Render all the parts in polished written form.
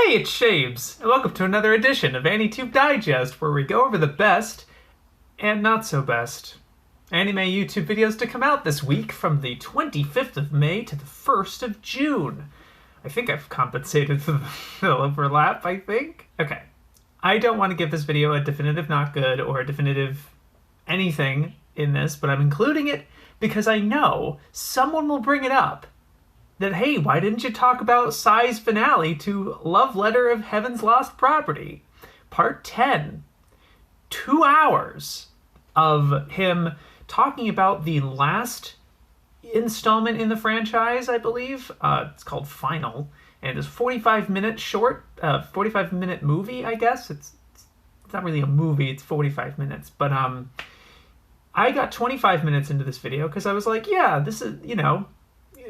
Hey, it's Shabes, and welcome to another edition of AniTube Digest, where we go over the best and not so best anime YouTube videos to come out this week from the 25th of May to the 1st of June. I think I've compensated for the overlap, I think. Okay. I don't want to give this video a definitive not good or a definitive anything in this, but I'm including it because I know someone will bring it up. That, hey, why didn't you talk about Sai's finale to Love Letter of Heaven's Lost Property? Part 10. 2 hours of him talking about the last installment in the franchise, I believe. It's called Final. And it's a 45-minute short, 45-minute movie, I guess. It's not really a movie, it's 45 minutes. But I got 25 minutes into this video because I was like, yeah, this is, you know,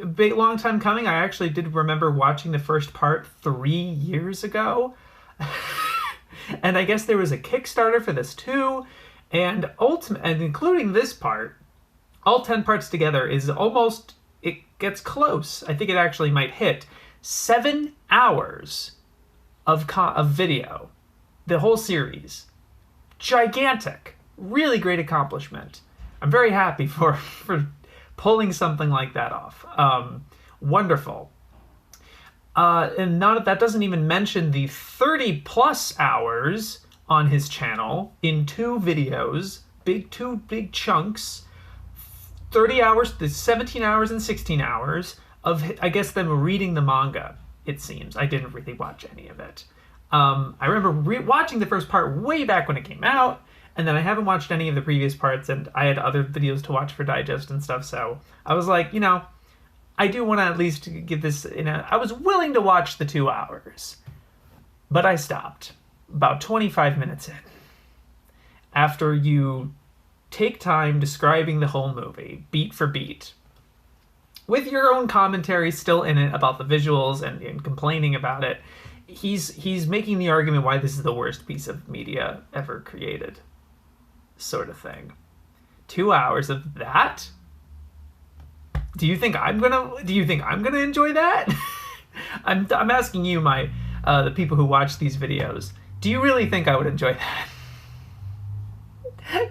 a big long time coming. I actually did remember watching the first part 3 years ago. And I guess there was a Kickstarter for this too. And including this part, all 10 parts together is almost, it gets close. I think it actually might hit 7 hours of video. The whole series. Gigantic. Really great accomplishment. I'm very happy for pulling something like that off. Wonderful. And that doesn't even mention the 30 plus hours on his channel in 2 videos, two big chunks, 30 hours, the 17 hours and 16 hours of, I guess, them reading the manga, it seems. I didn't really watch any of it. I remember watching the first part way back when it came out, and then I haven't watched any of the previous parts, and I had other videos to watch for Digest and stuff, so I was like, you know, I do want to at least give this, I was willing to watch the 2 hours, but I stopped about 25 minutes in. After you take time describing the whole movie, beat for beat, with your own commentary still in it about the visuals and complaining about it, he's making the argument why this is the worst piece of media ever created. Sort of thing. 2 hours of that? Do you think I'm gonna enjoy that? I'm asking you, the people who watch these videos, do you really think I would enjoy that?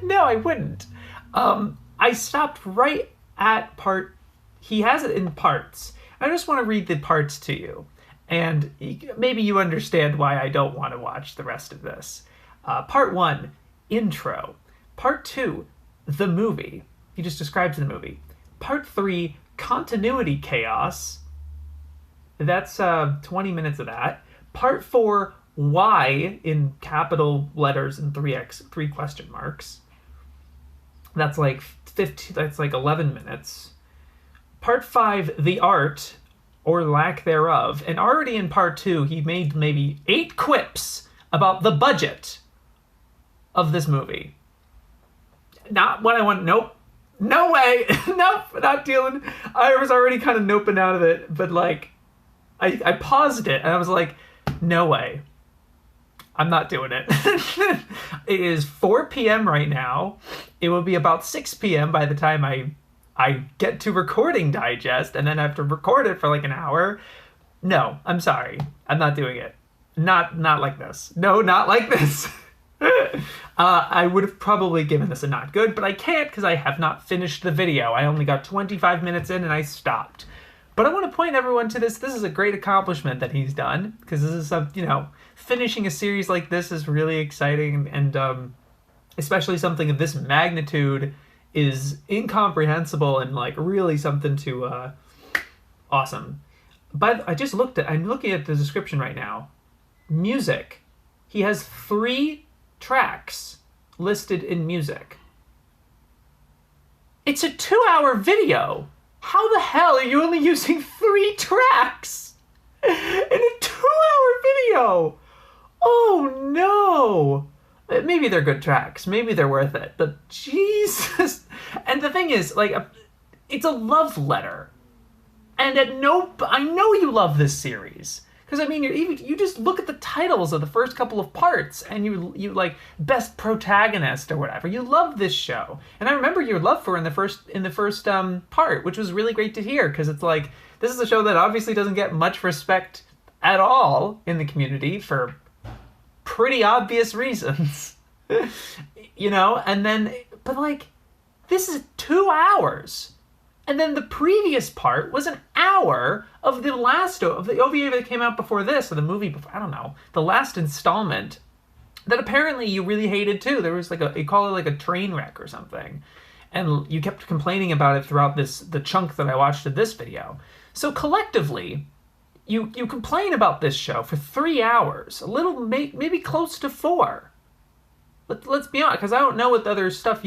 No, I wouldn't. I stopped right at part, he has it in parts. I just want to read the parts to you, and maybe you understand why I don't want to watch the rest of this. Part 1, intro. Part 2, the movie. He just describes the movie. Part 3, continuity chaos. That's 20 minutes of that. Part 4, why, in capital letters and 3 question marks. That's like 11 minutes. Part 5, the art, or lack thereof. And already in part 2, he made maybe 8 quips about the budget of this movie. Not what I want. Nope. No way. Nope. Not dealing. I was already kind of noping out of it, but like, I paused it and I was like, no way. I'm not doing it. It is 4 p.m. right now. It will be about 6 p.m. by the time I get to recording Digest, and then I have to record it for like an hour. No, I'm sorry. I'm not doing it. Not like this. No, not like this. I would have probably given this a not good, but I can't because I have not finished the video. I only got 25 minutes in and I stopped. But I want to point everyone to this. This is a great accomplishment that he's done, because this is finishing a series like this is really exciting, and especially something of this magnitude is incomprehensible and like really something to awesome. But I'm looking at the description right now. Music. He has 3 tracks listed in music. It's a 2-hour video. How the hell are you only using 3 tracks in a 2-hour video? Oh no. Maybe they're good tracks. Maybe they're worth it. But Jesus. And the thing is, like, it's a love letter. And I know you love this series. Because, I mean, you just look at the titles of the first couple of parts, and you like, best protagonist or whatever. You love this show. And I remember your love for it in the first part, which was really great to hear, because it's like, this is a show that obviously doesn't get much respect at all in the community for pretty obvious reasons. You know, and then, but like, this is 2 hours. And then the previous part was an hour of the OVA that came out before this, or the movie before, I don't know, the last installment that apparently you really hated too. There was like you call it like a train wreck or something. And you kept complaining about it throughout the chunk that I watched of this video. So collectively, you complain about this show for 3 hours, maybe close to 4. Let's be honest, because I don't know what other stuff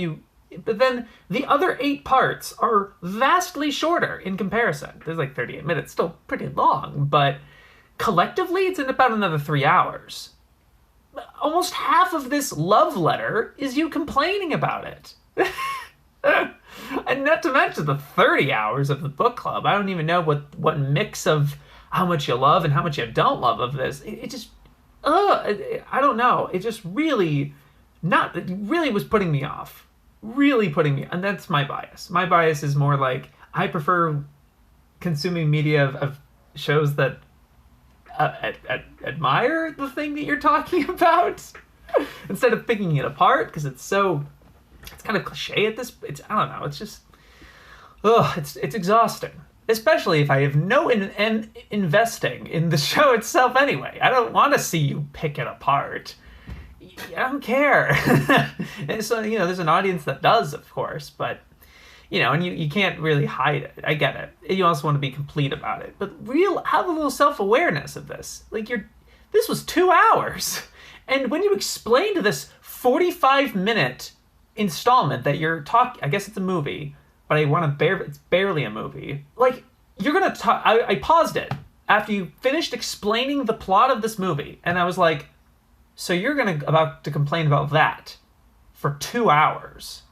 but then the other 8 parts are vastly shorter in comparison. There's like 38 minutes, still pretty long, but collectively it's in about another 3 hours. Almost half of this love letter is you complaining about it. And not to mention the 30 hours of the book club. I don't even know what mix of how much you love and how much you don't love of this. It just, I don't know. It just really was putting me off. Really putting me, and that's my bias. My bias is more like, I prefer consuming media of shows that admire the thing that you're talking about instead of picking it apart, because it's kind of cliche at this. I don't know. It's just, it's exhausting, especially if I have no investing in the show itself anyway. I don't want to see you pick it apart. I don't care. So, you know, there's an audience that does, of course, but, you know, and you can't really hide it. I get it. You also want to be complete about it. But have a little self-awareness of this. Like, this was 2 hours. And when you explained this 45-minute installment that you're talking, I guess it's a movie, but it's barely a movie. Like, you're going to talk, I paused it after you finished explaining the plot of this movie. And I was like, so you're about to complain about that for 2 hours?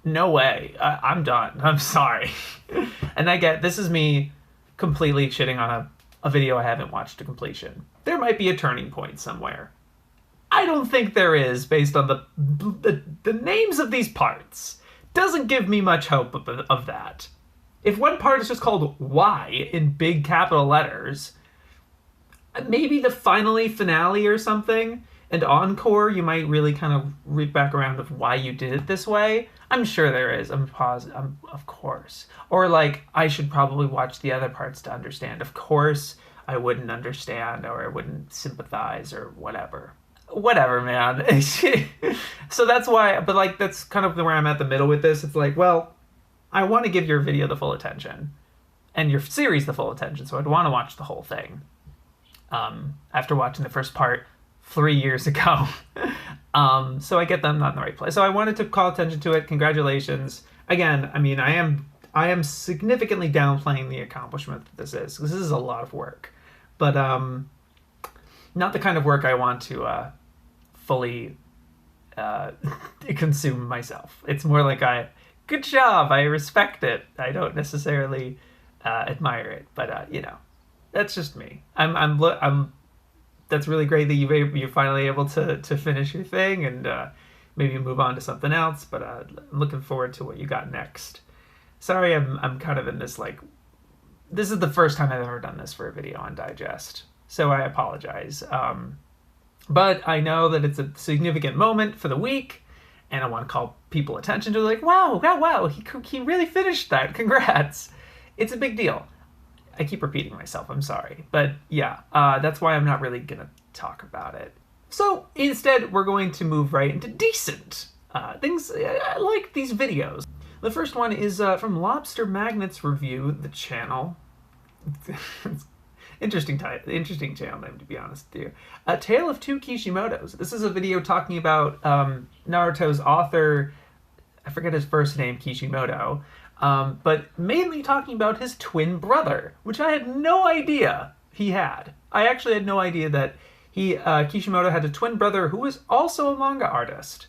No way. I'm done. I'm sorry. And I get, this is me completely shitting on a video I haven't watched to completion. There might be a turning point somewhere. I don't think there is, based on the names of these parts. Doesn't give me much hope of that. If one part is just called Y in big capital letters, maybe the finale or something, and encore, you might really kind of read back around of why you did it this way. I'm sure there is. I'm positive, of course. Or like, I should probably watch the other parts to understand. Of course, I wouldn't understand, or I wouldn't sympathize, or whatever. Whatever, man. So that's why, but like, that's kind of where I'm at the middle with this. It's like, well, I want to give your video the full attention, and your series the full attention, so I'd want to watch the whole thing. After watching the first part 3 years ago. So I get them not in the right place. So I wanted to call attention to it. Congratulations. Again, I mean, I am significantly downplaying the accomplishment that this is. This is a lot of work. But not the kind of work I want to fully consume myself. It's more like good job, I respect it. I don't necessarily admire it, but you know. That's just me. That's really great that you're finally able to finish your thing and maybe move on to something else. But I'm looking forward to what you got next. Sorry, I'm kind of in this like, this is the first time I've ever done this for a video on Digest, so I apologize. But I know that it's a significant moment for the week, and I want to call people attention to it. Like, wow, he really finished that. Congrats! It's a big deal. I keep repeating myself, I'm sorry. But yeah, that's why I'm not really going to talk about it. So instead, we're going to move right into decent things like these videos. The first one is from Lobster Magnets Review, the channel. Interesting channel name, to be honest with you. A Tale of Two Kishimotos. This is a video talking about Naruto's author, I forget his first name, Kishimoto, but mainly talking about his twin brother, which I had no idea he had. I actually had no idea that Kishimoto had a twin brother who was also a manga artist.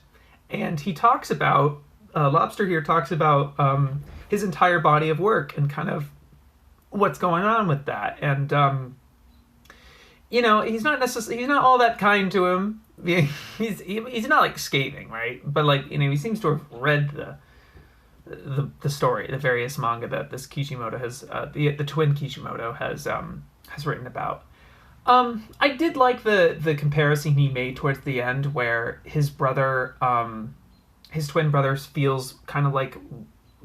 And he talks about, Lobster here talks about his entire body of work and kind of what's going on with that. And, you know, he's not all that kind to him. He's not like scathing, right? But like, you know, he seems to have read the story, the various manga that this Kishimoto has, the twin Kishimoto has has written about. I did like the comparison he made towards the end, where his brother, his twin brother, feels kind of like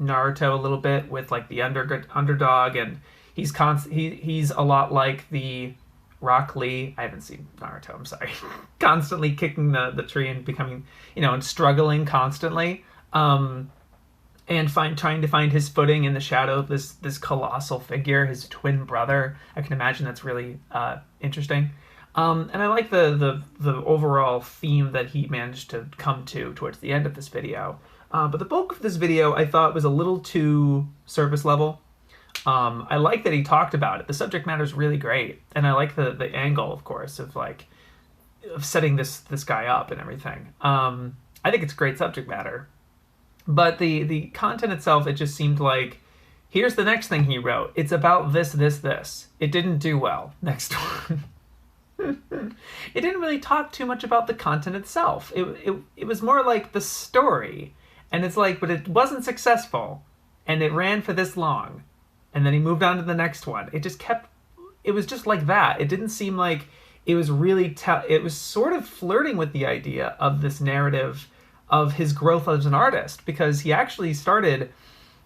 Naruto a little bit, with like the underdog, and he's a lot like the Rock Lee. I haven't seen Naruto, I'm sorry. Constantly kicking the tree and becoming, and struggling constantly. And trying to find his footing in the shadow of this colossal figure, his twin brother. I can imagine that's really interesting. And I like the overall theme that he managed to come to towards the end of this video. But the bulk of this video I thought was a little too surface level. I like that he talked about it. The subject matter is really great, and I like the angle, of course, of setting this guy up and everything. I think it's great subject matter. But the content itself, it just seemed like, here's the next thing he wrote. It's about this. It didn't do well. Next one. It didn't really talk too much about the content itself. It was more like the story. And it's like, but it wasn't successful. And it ran for this long. And then he moved on to the next one. It was just like that. It didn't seem like it was really, it was sort of flirting with the idea of this narrative of his growth as an artist, because he actually started,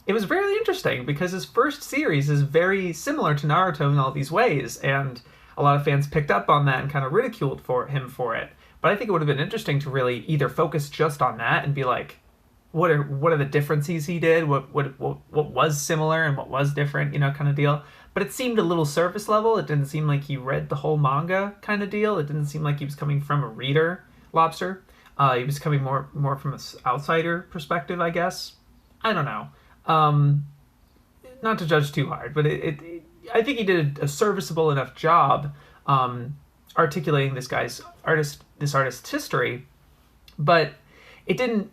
it was very interesting because his first series is very similar to Naruto in all these ways, and a lot of fans picked up on that and kind of ridiculed him for it. But I think it would have been interesting to really either focus just on that and be like, what are the differences he did, what was similar and what was different, kind of deal. But it seemed a little surface level. It didn't seem like he read the whole manga kind of deal. It didn't seem like he was coming from a reader, Lobster. He was coming more from an outsider perspective, I guess. I don't know. Not to judge too hard, but I think he did a serviceable enough job articulating this artist's history, but it didn't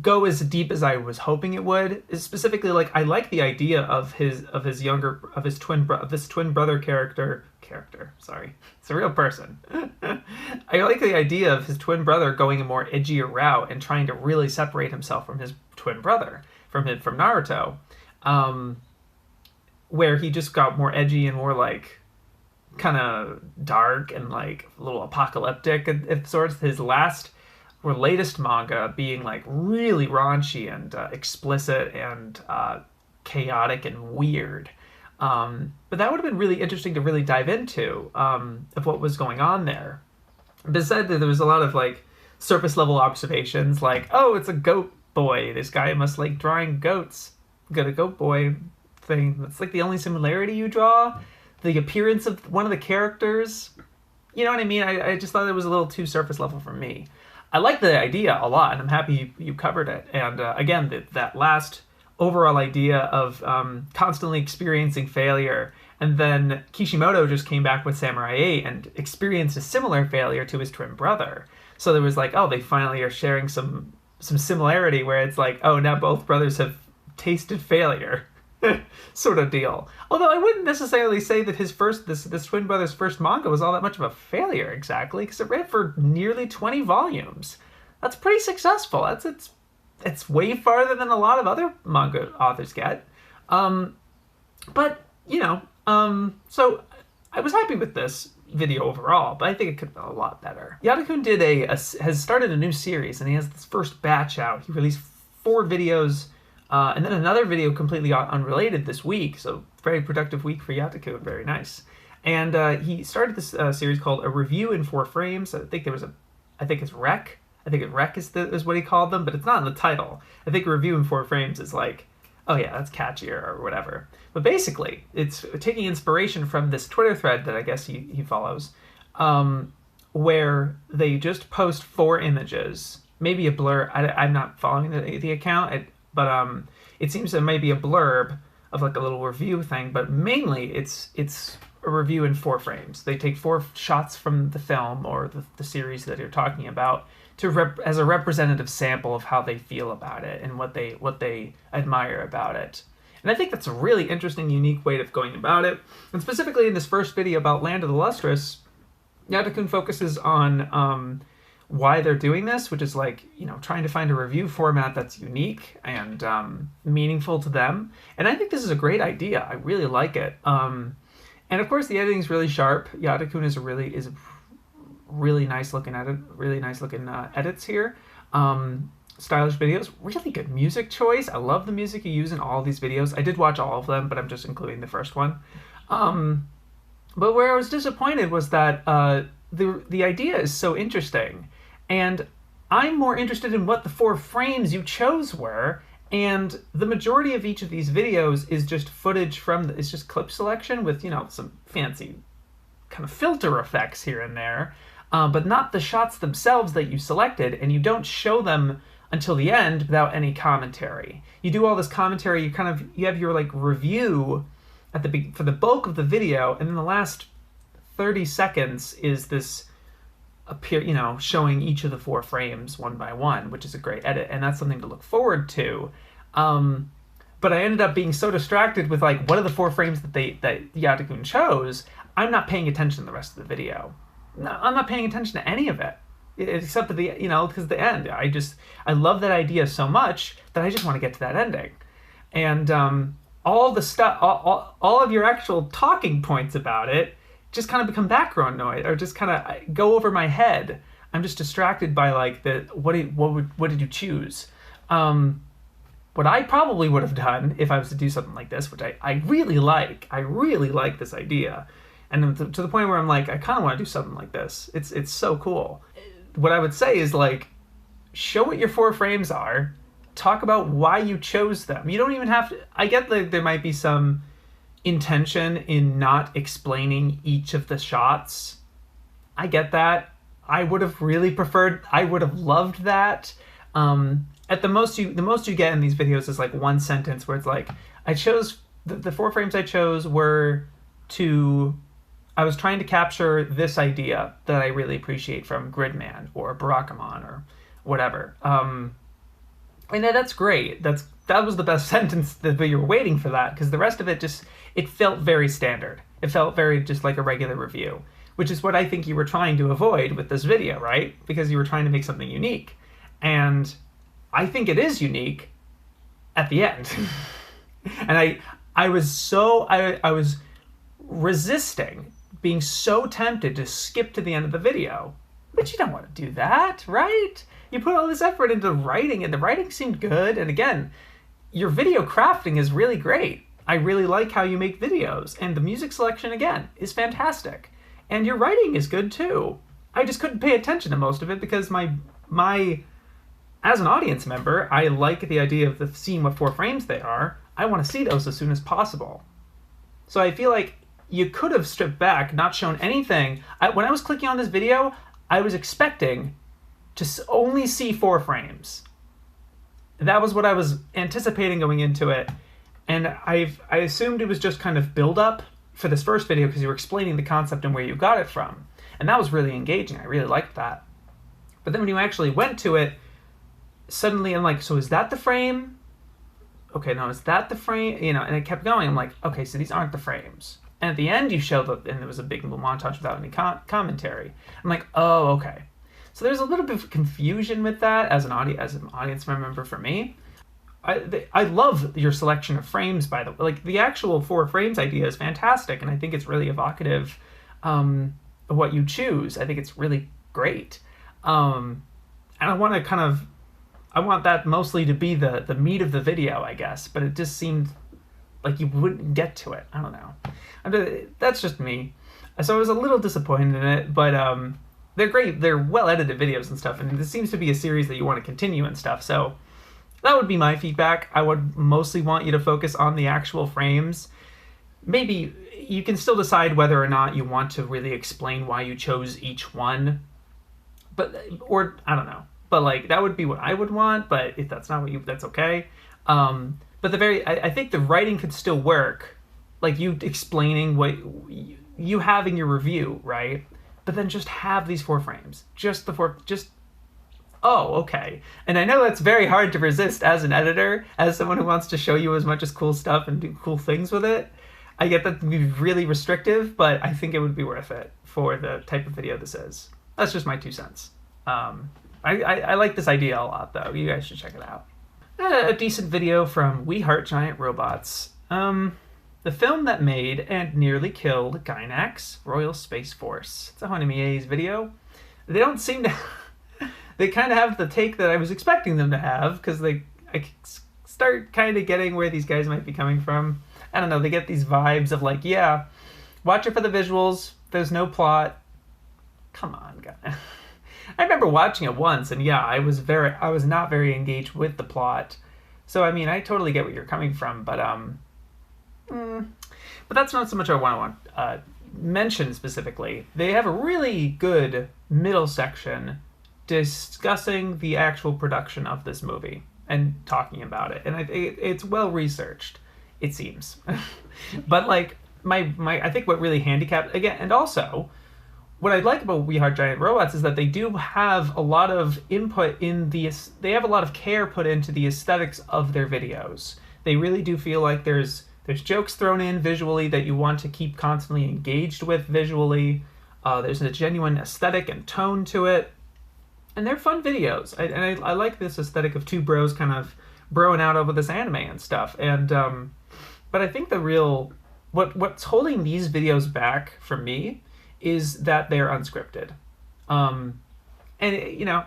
go as deep as I was hoping it would. Specifically, like, I like the idea of this twin brother character. Sorry, it's a real person. I like the idea of his twin brother going a more edgier route and trying to really separate himself from his twin brother, from Naruto, where he just got more edgy and more like kind of dark and like a little apocalyptic of sorts. His latest manga being like really raunchy and explicit and chaotic and weird. But that would have been really interesting to really dive into of what was going on there. Besides that, there was a lot of like surface level observations, like, oh, it's a goat boy. This guy must like drawing goats. Got a goat boy thing. That's like the only similarity you draw. The appearance of one of the characters. You know what I mean? I just thought it was a little too surface level for me. I like the idea a lot, and I'm happy you covered it. And again, that last overall idea of constantly experiencing failure, and then Kishimoto just came back with Samurai 8 and experienced a similar failure to his twin brother. So there was like, oh, they finally are sharing some similarity where it's like, oh, now both brothers have tasted failure. Sort of deal. Although I wouldn't necessarily say that this twin brother's first manga was all that much of a failure exactly, because it ran for nearly 20 volumes. That's pretty successful. It's way farther than a lot of other manga authors get. But so I was happy with this video overall, but I think it could have been a lot better. Yata-kun has started a new series, and he has this first batch out. He released 4 videos. And then another video completely unrelated this week, so very productive week for Yata-kun, very nice. And he started this series called A Review in 4 Frames. I think it's Rec. I think Rec is what he called them, but it's not in the title. I think Review in 4 Frames is like, oh yeah, that's catchier or whatever. But basically, it's taking inspiration from this Twitter thread that I guess he follows, where they just post 4 images, maybe a blur. I'm not following the account. But it seems there may be a blurb of like a little review thing, but mainly it's a review in 4 frames. They take 4 shots from the film or the series that you're talking about as a representative sample of how they feel about it and what they admire about it. And I think that's a really interesting, unique way of going about it. And specifically in this first video about Land of the Lustrous, Yata-kun focuses on why they're doing this, which is like, trying to find a review format that's unique and meaningful to them. And I think this is a great idea. I really like it. And of course, the editing is really sharp. Yata-kun is really nice looking edits here. Stylish videos, really good music choice. I love the music you use in all these videos. I did watch all of them, but I'm just including the first one. But where I was disappointed was that the idea is so interesting, and I'm more interested in what the 4 frames you chose were. And the majority of each of these videos is just footage from it's just clip selection with, you know, some fancy kind of filter effects here and there, but not the shots themselves that you selected, and you don't show them until the end without any commentary. You do all this commentary, you have your like review at for the bulk of the video, and then the last 30 seconds is this showing each of the 4 frames one by one, which is a great edit, and that's something to look forward to. But I ended up being so distracted with like, what are the 4 frames that Yata-kun chose? I'm not paying attention to the rest of the video. No, I'm not paying attention to any of it, except at because the end. I love that idea so much that I just want to get to that ending, and all the stuff, all of your actual talking points about it just kind of become background noise, or just kind of go over my head. I'm just distracted by like what did you choose? What I probably would have done if I was to do something like this, which I really like. I really like this idea, and to the point where I'm like, I kind of want to do something like this. It's so cool. What I would say is like, show what your 4 frames are. Talk about why you chose them. You don't even have to. I get that there might be some intention in not explaining each of the shots. I get that. I would have really preferred. I would have loved that. At the most you get in these videos is like one sentence where it's like, I chose the 4 frames I chose were I was trying to capture this idea that I really appreciate from Gridman or Barakamon or whatever. And that's great. That was the best sentence that you were waiting for, that, because the rest of it it felt very standard. It felt very just like a regular review, which is what I think you were trying to avoid with this video, right? Because you were trying to make something unique. And I think it is unique at the end. And I was resisting being so tempted to skip to the end of the video. But you don't want to do that, right? You put all this effort into writing, and the writing seemed good. And again, your video crafting is really great. I really like how you make videos. And the music selection, again, is fantastic. And your writing is good too. I just couldn't pay attention to most of it because as an audience member, I like the idea of seeing what 4 frames they are. I want to see those as soon as possible. So I feel like you could have stripped back, not shown anything. When I was clicking on this video, I was expecting to only see 4 frames. That was what I was anticipating going into it. And I assumed it was just kind of build up for this first video because you were explaining the concept and where you got it from. And that was really engaging. I really liked that. But then when you actually went to it, suddenly I'm like, so is that the frame? Okay, no, is that the frame? And it kept going. I'm like, okay, so these aren't the frames. And at the end, you showed and there was a big little montage without any commentary. I'm like, oh, okay. So there's a little bit of confusion with that as an audience member for me. I love your selection of frames, by the way. Like, the actual 4 frames idea is fantastic, and I think it's really evocative of what you choose. I think it's really great. And I want that mostly to be the meat of the video, I guess, but it just seemed like you wouldn't get to it. I don't know. That's just me. So I was a little disappointed in it, but they're great. They're well-edited videos and stuff, and this seems to be a series that you want to continue and stuff, so that would be my feedback. I would mostly want you to focus on the actual frames. Maybe you can still decide whether or not you want to really explain why you chose each one, or I don't know. But like, that would be what I would want, but if that's not what that's okay. But I think the writing could still work, like you explaining what you having your review, right? But then just have these 4 frames, oh, okay. And I know that's very hard to resist as an editor, as someone who wants to show you as much as cool stuff and do cool things with it. I get that to be really restrictive, but I think it would be worth it for the type of video this is. That's just my 2 cents. I like this idea a lot, though. You guys should check it out. A decent video from We Heart Giant Robots. the film that made and nearly killed Gynax, Royal Space Force. It's a Honeyme's video. They don't seem to... They kind of have the take that I was expecting them to have, because I start kind of getting where these guys might be coming from. I don't know, they get these vibes of like, yeah, watch it for the visuals, there's no plot. Come on, guys. I remember watching it once, and yeah, I was not very engaged with the plot. So, I mean, I totally get where you're coming from, but that's not so much what I want to mention specifically. They have a really good middle section discussing the actual production of this movie and talking about it, and it's well researched, it seems. But like I think what really handicapped again, and also what I like about We Heart Giant Robots is that they do have a lot of input they have a lot of care put into the aesthetics of their videos. They really do feel like there's jokes thrown in visually that you want to keep constantly engaged with visually. There's a genuine aesthetic and tone to it. And they're fun videos. I like this aesthetic of two bros kind of broing out over this anime and stuff. And but I think the real... What's holding these videos back from me is that they're unscripted. And, you know,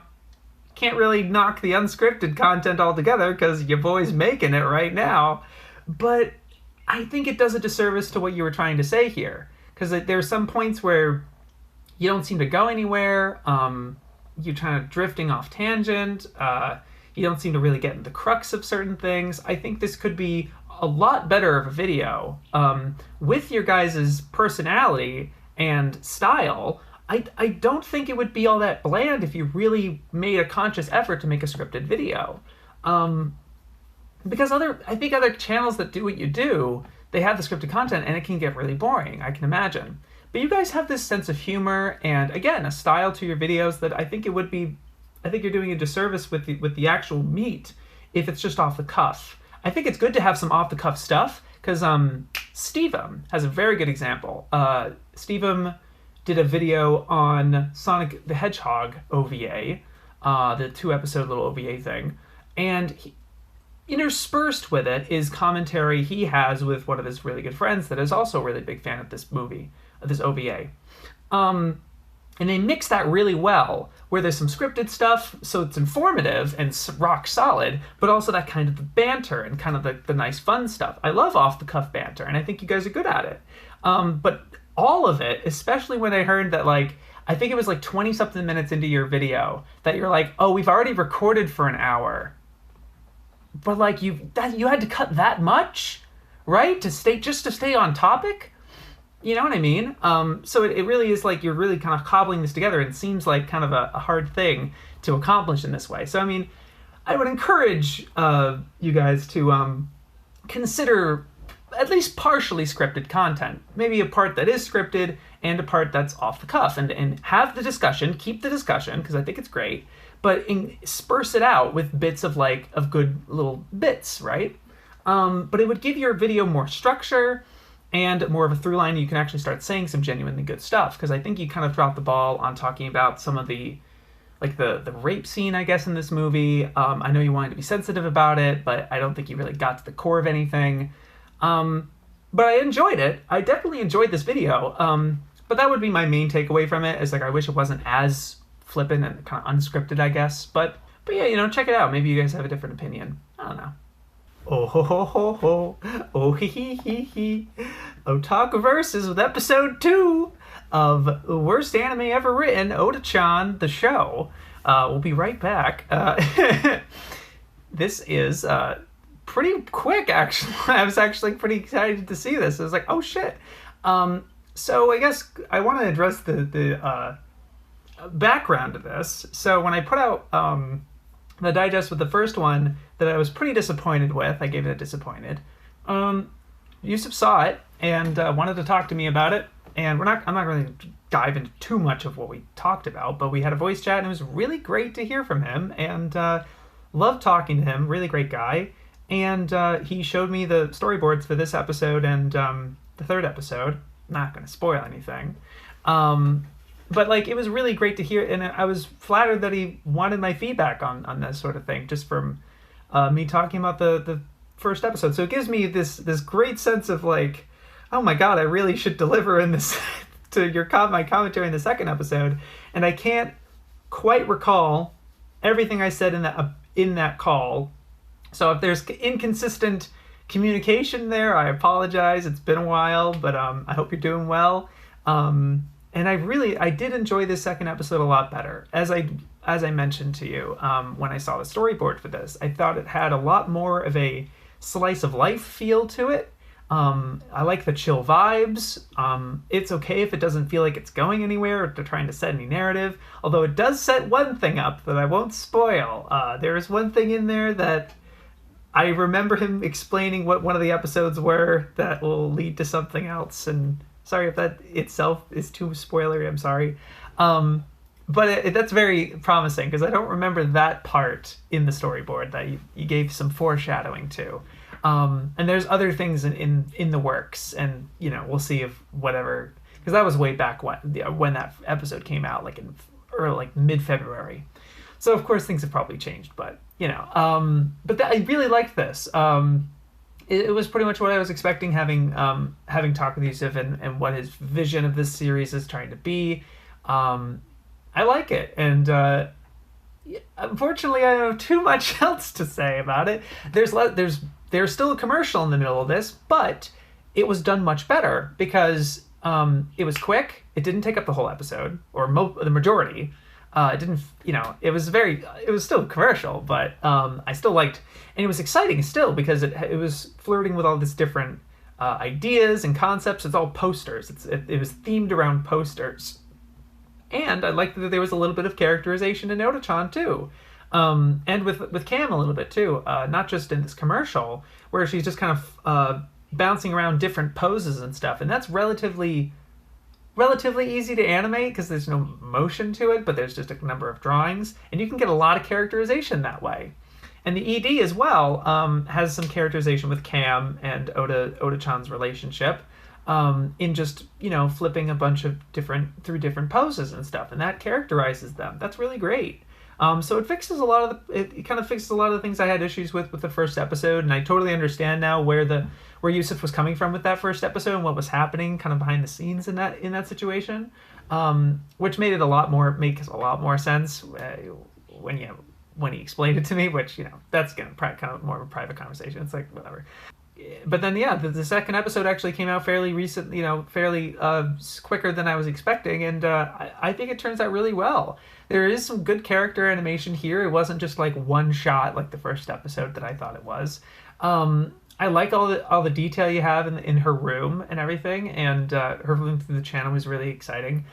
can't really knock the unscripted content altogether because your boy's making it right now. But I think it does a disservice to what you were trying to say here. Because there's some points where you don't seem to go anywhere. You're kind of drifting off tangent. You don't seem to really get in the crux of certain things. I think this could be a lot better of a video with your guys' personality and style. I don't think it would be all that bland if you really made a conscious effort to make a scripted video. Because I think other channels that do what you do, they have the scripted content and it can get really boring, I can imagine. But you guys have this sense of humor and, again, a style to your videos that I think you're doing a disservice with the actual meat if it's just off the cuff. I think it's good to have some off the cuff stuff, because Stevem has a very good example. Stevem did a video on Sonic the Hedgehog OVA, the 2-episode little OVA thing, and interspersed with it is commentary he has with one of his really good friends that is also a really big fan of this movie, of this OVA. And they mix that really well, where there's some scripted stuff, so it's informative and rock solid, but also that kind of the banter and kind of the nice fun stuff. I love off-the-cuff banter, and I think you guys are good at it. But all of it, especially when I heard that, like, I think it was like 20-something minutes into your video, that you're like, oh, we've already recorded for an hour. But, like, you had to cut that much, right? To stay on topic? You know what I mean? So it really is like you're really kind of cobbling this together, and it seems like kind of a hard thing to accomplish in this way. So, I mean, I would encourage you guys to consider at least partially scripted content. Maybe a part that is scripted and a part that's off the cuff. And have the discussion, keep the discussion, because I think it's great, but disperse it out with bits of good little bits, right? But it would give your video more structure and more of a through line. You can actually start saying some genuinely good stuff, because I think you kind of dropped the ball on talking about some of the rape scene, I guess, in this movie. I know you wanted to be sensitive about it, but I don't think you really got to the core of anything. But I enjoyed it. I definitely enjoyed this video. But that would be my main takeaway from it, is like I wish it wasn't as flippant and kind of unscripted, I guess. But yeah, you know, check it out. Maybe you guys have a different opinion. I don't know. Oh ho ho ho ho, oh hee hee hee hee. OtakuVs with episode 2 of Worst Anime Ever Written, Ota-chan, the show. We'll be right back. This is pretty quick, actually. I was actually pretty excited to see this. I was like, oh shit. So I guess I want to address the background to this. So when I put out the digest with the first one that I was pretty disappointed with, I gave it a disappointed. Yusuf saw it and wanted to talk to me about it. And I'm not going to dive into too much of what we talked about, but we had a voice chat and it was really great to hear from him, and loved talking to him. Really great guy. And he showed me the storyboards for this episode and the third episode. Not going to spoil anything. But like, it was really great to hear, and I was flattered that he wanted my feedback on this sort of thing, just from me talking about the first episode. So it gives me this great sense of like, oh my god, I really should deliver in this to my commentary in the second episode, and I can't quite recall everything I said in that call. So if there's inconsistent communication there, I apologize. It's been a while, but I hope you're doing well. And I did enjoy this second episode a lot better. As I mentioned to you when I saw the storyboard for this, I thought it had a lot more of a slice of life feel to it. I like the chill vibes. It's okay if it doesn't feel like it's going anywhere or they're trying to set any narrative, although it does set one thing up that I won't spoil. There is one thing in there that I remember him explaining what one of the episodes were that will lead to something else, and sorry if that itself is too spoilery, I'm sorry. But that's very promising, because I don't remember that part in the storyboard that you gave some foreshadowing to. And there's other things in the works, and we'll see if whatever, because that was way back when that episode came out, like in mid-February. So of course things have probably changed, but I really liked this. It was pretty much what I was expecting, having talked with Yusuf and what his vision of this series is trying to be. I like it, and unfortunately I don't have too much else to say about it. There's still a commercial in the middle of this, but it was done much better because it was quick. It didn't take up the whole episode, or the majority. It didn't, it was still a commercial, but I still liked, and it was exciting still because it was flirting with all these different ideas and concepts. It's all posters. It was themed around posters. And I liked that there was a little bit of characterization in Ota-chan too. And with Cam a little bit too, not just in this commercial where she's just kind of bouncing around different poses and stuff, and that's relatively easy to animate because there's no motion to it, but there's just a number of drawings, and you can get a lot of characterization that way. And the ED as well has some characterization with Cam and Ota-chan's relationship, in just flipping a bunch of through different poses and stuff, and that characterizes them. That's really great. So it fixes it kind of fixes a lot of the things I had issues with the first episode, and I totally understand now where Yusuf was coming from with that first episode and what was happening kind of behind the scenes in that situation, which makes a lot more sense when he explained it to me, which that's kind of more of a private conversation. It's like whatever. But then the second episode actually came out fairly recent, fairly quicker than I was expecting, and I think it turns out really well. There is some good character animation here. It wasn't just like one shot like the first episode that I thought it was. I like all the detail you have in her room and everything, and her moving through the channel was really exciting.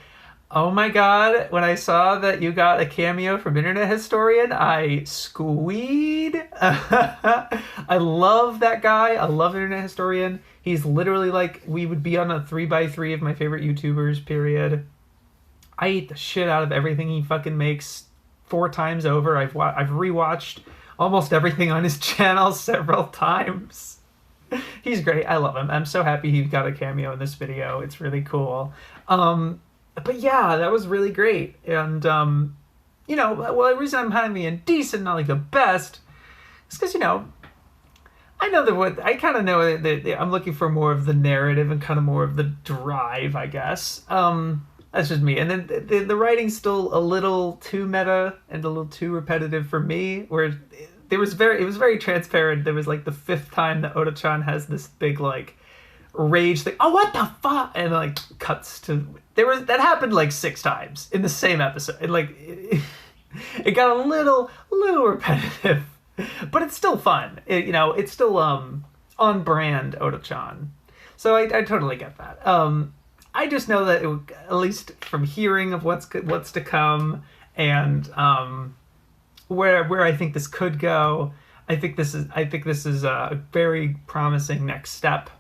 Oh my god, when I saw that you got a cameo from Internet Historian, I squeed. I love that guy. I love Internet Historian. He's literally like, we would be on a 3x3 of my favorite YouTubers, period. I eat the shit out of everything he fucking makes 4 times over. I've rewatched almost everything on his channel several times. He's great. I love him. I'm so happy he got a cameo in this video. It's really cool. But yeah, that was really great. And, the reason I'm having a decent, not like the best, is because, I know I kind of know that I'm looking for more of the narrative and kind of more of the drive, I guess. That's just me. And then the writing's still a little too meta and a little too repetitive for me, where it was very transparent. There was like the 5th time that Ota-chan has this big like rage thing. Oh, what the fuck? And like cuts to that happened like 6 times in the same episode. It got a little repetitive, but it's still fun. It's still on brand Ota-chan. So I totally get that. I just know that at least from hearing of what's to come and where I think this could go, I think this is a very promising next step.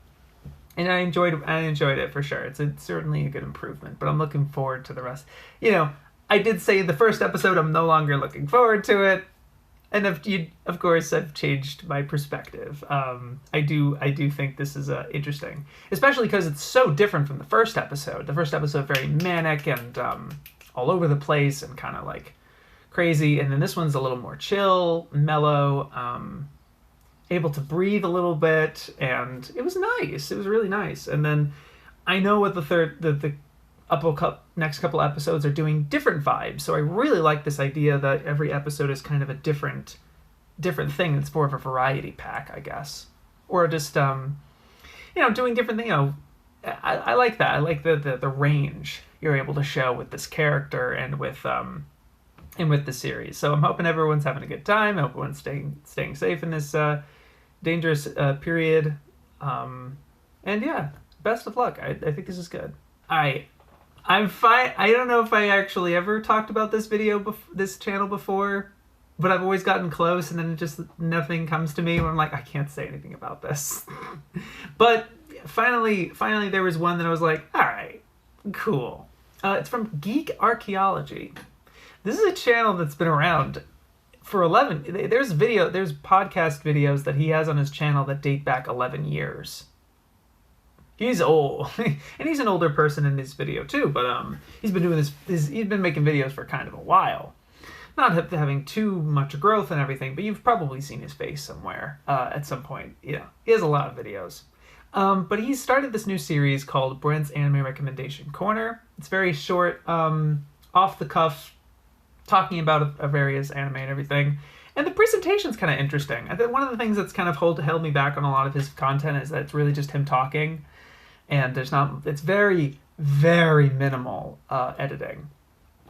And I enjoyed it for sure. It's certainly a good improvement, but I'm looking forward to the rest. I did say in the first episode I'm no longer looking forward to it, and of course I've changed my perspective. I do think this is interesting, especially because it's so different from the first episode. The first episode very manic and all over the place and kind of like crazy, and then this one's a little more chill, mellow. able to breathe a little bit, and it was nice. It was really nice. And then I know what the next couple episodes are doing different vibes, so I really like this idea that every episode is kind of a different thing. It's more of a variety pack, I guess, or just doing different things. I like that. I like the range you're able to show with this character and with the series. So I'm hoping everyone's having a good time. I hope everyone's staying safe in this dangerous period. And yeah, best of luck. I think this is good. I'm fine. I don't know if I actually ever talked about this this channel before, but I've always gotten close, and then just nothing comes to me when I'm like, I can't say anything about this. But finally, there was one that I was like, all right, cool. It's from GeekArcheology. This is a channel that's been around for 11. There's podcast videos that he has on his channel that date back 11 years. He's old, and he's an older person in this video too. But he's been doing this. He's been making videos for kind of a while. Not having too much growth and everything, but you've probably seen his face somewhere at some point. Yeah, he has a lot of videos. But he started this new series called Brent's Anime Recommendation Corner. It's very short, off the cuff, talking about a various anime and everything. And the presentation's kind of interesting. I think one of the things that's kind of held me back on a lot of his content is that it's really just him talking. And it's very, very minimal editing.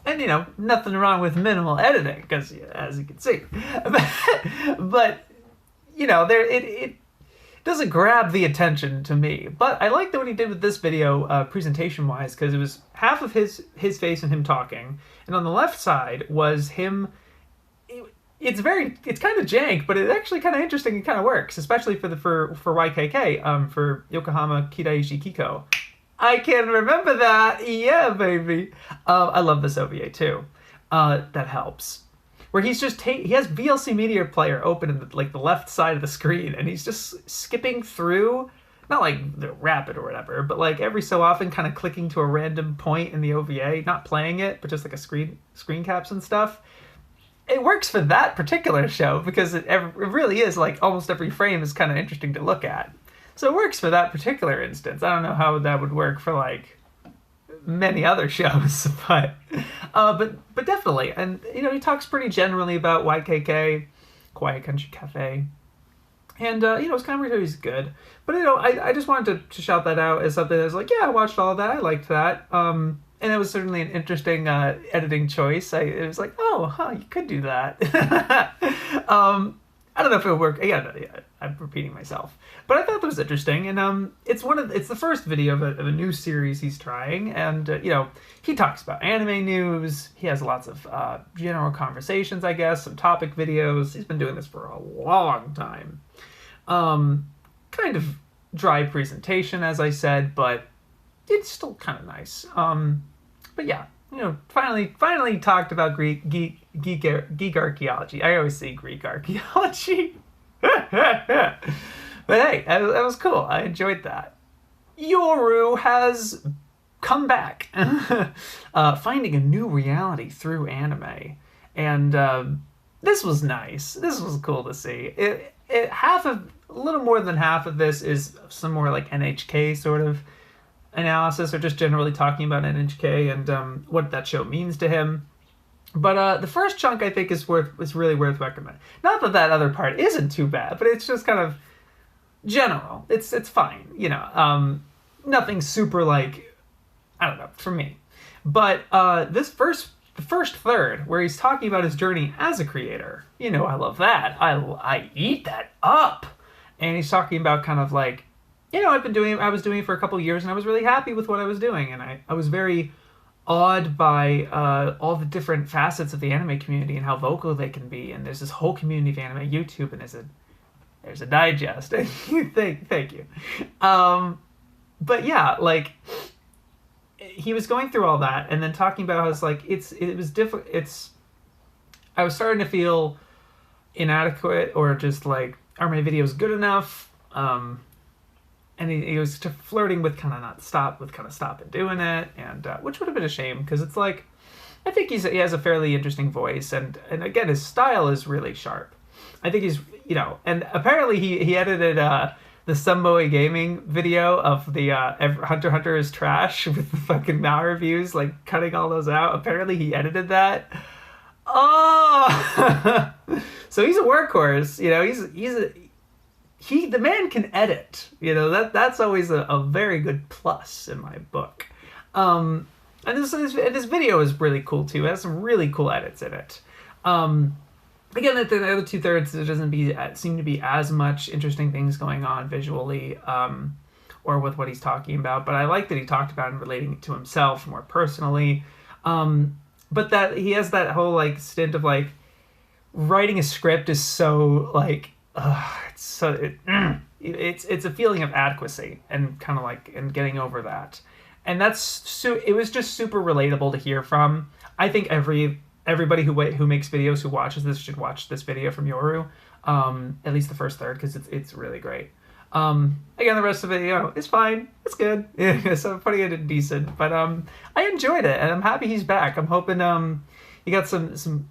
And, nothing wrong with minimal editing, because, as you can see. But it doesn't grab the attention to me. But I liked what he did with this video, presentation-wise, because it was half of his face and him talking. And on the left side was him. It's kind of jank, but it's actually kind of interesting and kind of works, especially for YKK, for Yokohama Kiraishi Kiko. I can remember that. Yeah, baby. I love this OVA too. That helps. Where he has VLC Media Player open in the left side of the screen, and he's just skipping through, not like the rapid or whatever, but like every so often kind of clicking to a random point in the OVA, not playing it, but just like a screen caps and stuff. It works for that particular show because it really is like almost every frame is kind of interesting to look at. So it works for that particular instance. I don't know how that would work for like many other shows, but definitely. And he talks pretty generally about YKK, Quiet Country Cafe, and his commentary is good. But I just wanted to shout that out as something that's like, yeah, I watched all of that. I liked that. And it was certainly an interesting editing choice. It was like, you could do that. I don't know if it would work. Yeah, I'm repeating myself. But I thought that was interesting. And it's the first video of a new series he's trying. And, he talks about anime news. He has lots of general conversations, I guess, some topic videos. He's been doing this for a long time. Kind of dry presentation, as I said, but it's still kind of nice. But yeah, finally talked about geek archaeology. I always say Greek archaeology. But hey, that was cool. I enjoyed that. Yoruu has come back, finding a new reality through anime. And this was nice. This was cool to see. A little more than half of this is some more like NHK sort of analysis, or just generally talking about NHK and what that show means to him. But the first chunk I think is really worth recommending. Not that other part isn't too bad, but it's just kind of general. It's fine, nothing super like, I don't know, for me. But the first third, where he's talking about his journey as a creator, I love that. I eat that up. And he's talking about kind of like, I was doing it for a couple of years, and I was really happy with what I was doing, and I was very awed by all the different facets of the anime community and how vocal they can be. And there's this whole community of anime YouTube, and there's a digest. Thank you. But yeah, like he was going through all that, and then talking about how it's like it was different. I was starting to feel inadequate, or just like, are my videos good enough? And he was flirting with kind of stopping doing it, and which would have been a shame, because it's like, I think he has a fairly interesting voice, and again, his style is really sharp. I think he's, you know, and apparently he edited the Sunboy Gaming video of the Hunter x Hunter is trash with the fucking Mal reviews, like cutting all those out. Apparently he edited that. Oh, so he's a workhorse. You know, the man can edit. You know, that's always a very good plus in my book. And this video is really cool too. It has some really cool edits in it. Again, at the other 2/3, there doesn't seem to be as much interesting things going on visually, or with what he's talking about. But I like that he talked about and relating it to himself more personally. But that he has that whole like stint of like writing a script is so like it's a feeling of adequacy and kind of like and getting over that. And it was just super relatable to hear from. I think everybody who makes videos who watches this should watch this video from Yoruu, at least the first third, because it's really great. Again, the rest of it, you know, it's fine, it's good. Yeah, so I'm putting it in decent, but I enjoyed it, and I'm happy he's back. I'm hoping you got some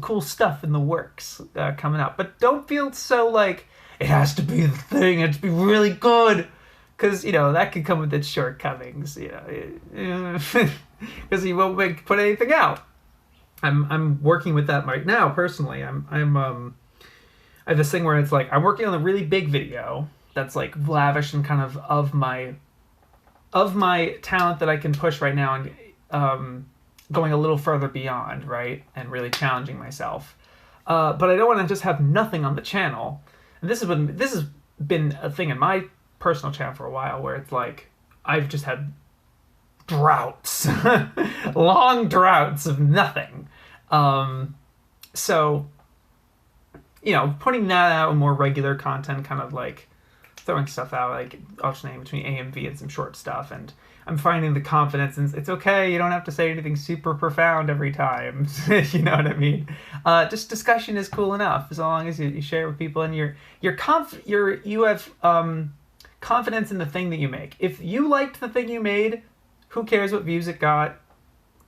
cool stuff in the works coming up. But don't feel so like it has to be the thing. It has to be really good. Because, you know, that could come with its shortcomings, you know, because he won't put anything out. I'm working with that right now, personally. I have this thing where it's like, I'm working on a really big video that's like lavish and kind of my talent that I can push right now and going a little further beyond, right? And really challenging myself. But I don't want to just have nothing on the channel. And this has been a thing in my personal channel for a while where it's like I've just had droughts long droughts of nothing, so you know, putting that out, more regular content, kind of like throwing stuff out, like alternating between AMV and some short stuff, and I'm finding the confidence, and it's okay, you don't have to say anything super profound every time. You know what I mean? Just discussion is cool enough, as long as you share it with people and you have confidence in the thing that you make. If you liked the thing you made, who cares what views it got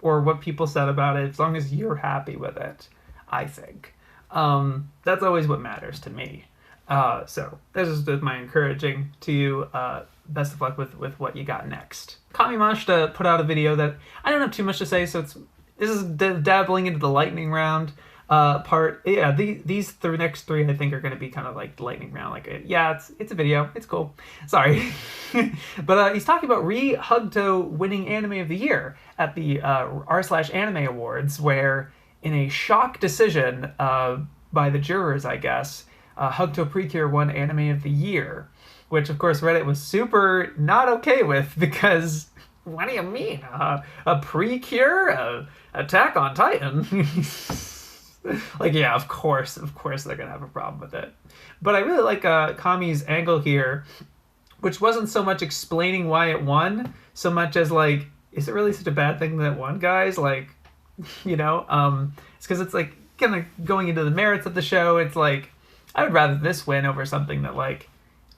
or what people said about it, as long as you're happy with it, I think. That's always what matters to me. So this is just my encouraging to you. Best of luck with what you got next. Kamimashita put out a video that I don't have too much to say, so this is dabbling into the lightning round part. Yeah, these next three I think are going to be kind of like the lightning round. Like, yeah, it's a video, it's cool. Sorry. But he's talking about Hugto winning Anime of the Year at the r/anime awards, where in a shock decision by the jurors, I guess, Hugto Precure won Anime of the Year, which of course Reddit was super not okay with, because what do you mean, a Precure, Attack on Titan? Like, yeah, of course they're gonna have a problem with it. But I really like Kami's angle here, which wasn't so much explaining why it won, so much as like, is it really such a bad thing that it won, guys? Like, you know, it's because it's like kind of going into the merits of the show. It's like, I would rather this win over something that like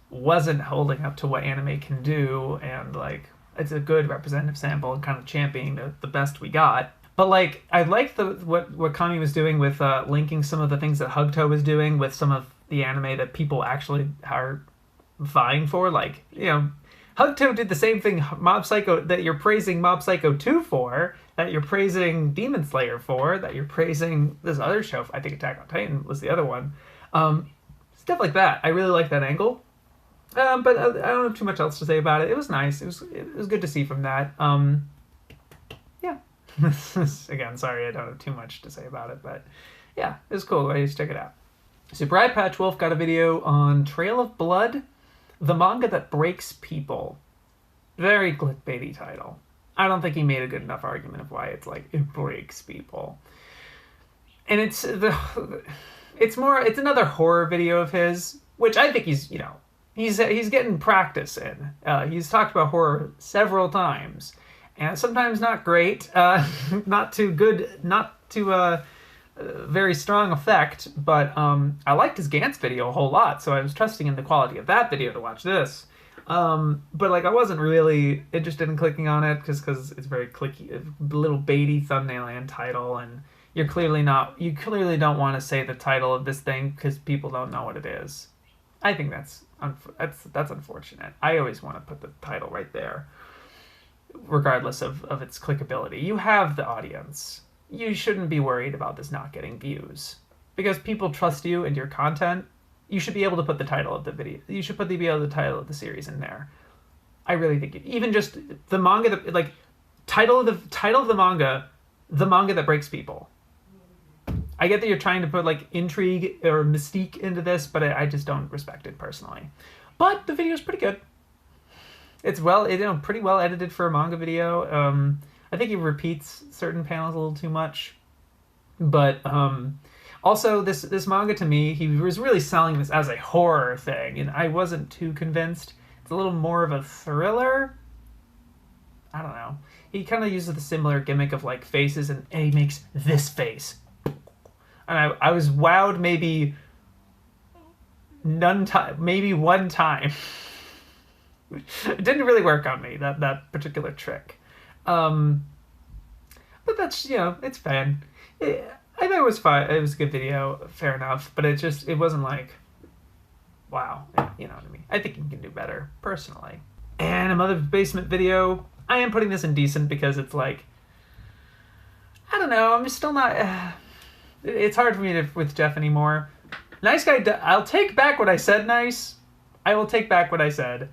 wasn't holding up to what anime can do, and like it's a good representative sample and kind of championing the best we got. But like, I liked what Kami was doing with linking some of the things that Hugto was doing with some of the anime that people actually are vying for. Like, you know, Hugto did the same thing Mob Psycho that you're praising Mob Psycho 2 for, that you're praising Demon Slayer for, that you're praising this other show. I think Attack on Titan was the other one. Stuff like that. I really like that angle. But I don't have too much else to say about it. It was nice. It was good to see from that. Yeah. Again, sorry I don't have too much to say about it, but yeah, it was cool. Just check it out. Super Eyepatch Wolf got a video on Trail of Blood, the manga that breaks people. Very clickbaity title. I don't think he made a good enough argument of why it's like, it breaks people. And it's another horror video of his, which I think he's getting practice in. He's talked about horror several times, and sometimes not great, not too good, not to very strong effect, but I liked his Gantz video a whole lot, so I was trusting in the quality of that video to watch this. But like, I wasn't really interested in clicking on it because it's very clicky, a little baity thumbnail and title, and you clearly don't want to say the title of this thing because people don't know what it is. I think that's unfortunate. I always want to put the title right there, regardless of its clickability. You have the audience. You shouldn't be worried about this not getting views. Because people trust you and your content, you should be able to put the title of the video. You should be able to title of the series in there. I really think even just the manga, title of the manga that breaks people. I get that you're trying to put intrigue or mystique into this, but I just don't respect it personally. But the video is pretty good. It's pretty well edited for a manga video. I think he repeats certain panels a little too much, but also this manga to me, he was really selling this as a horror thing, and I wasn't too convinced. It's a little more of a thriller. I don't know. He kind of uses the similar gimmick of faces, and he makes this face. And I was wowed maybe one time. It didn't really work on me, that particular trick. But that's, it's fine. I thought it was fine. It was a good video, fair enough. But it wasn't wow. You know what I mean? I think you can do better, personally. And a Mother's Basement video. I am putting this in decent because it's I don't know, I'm just still not... It's hard for me with Jeff anymore. Nice guy, I'll take back what I said, Nice. I will take back what I said.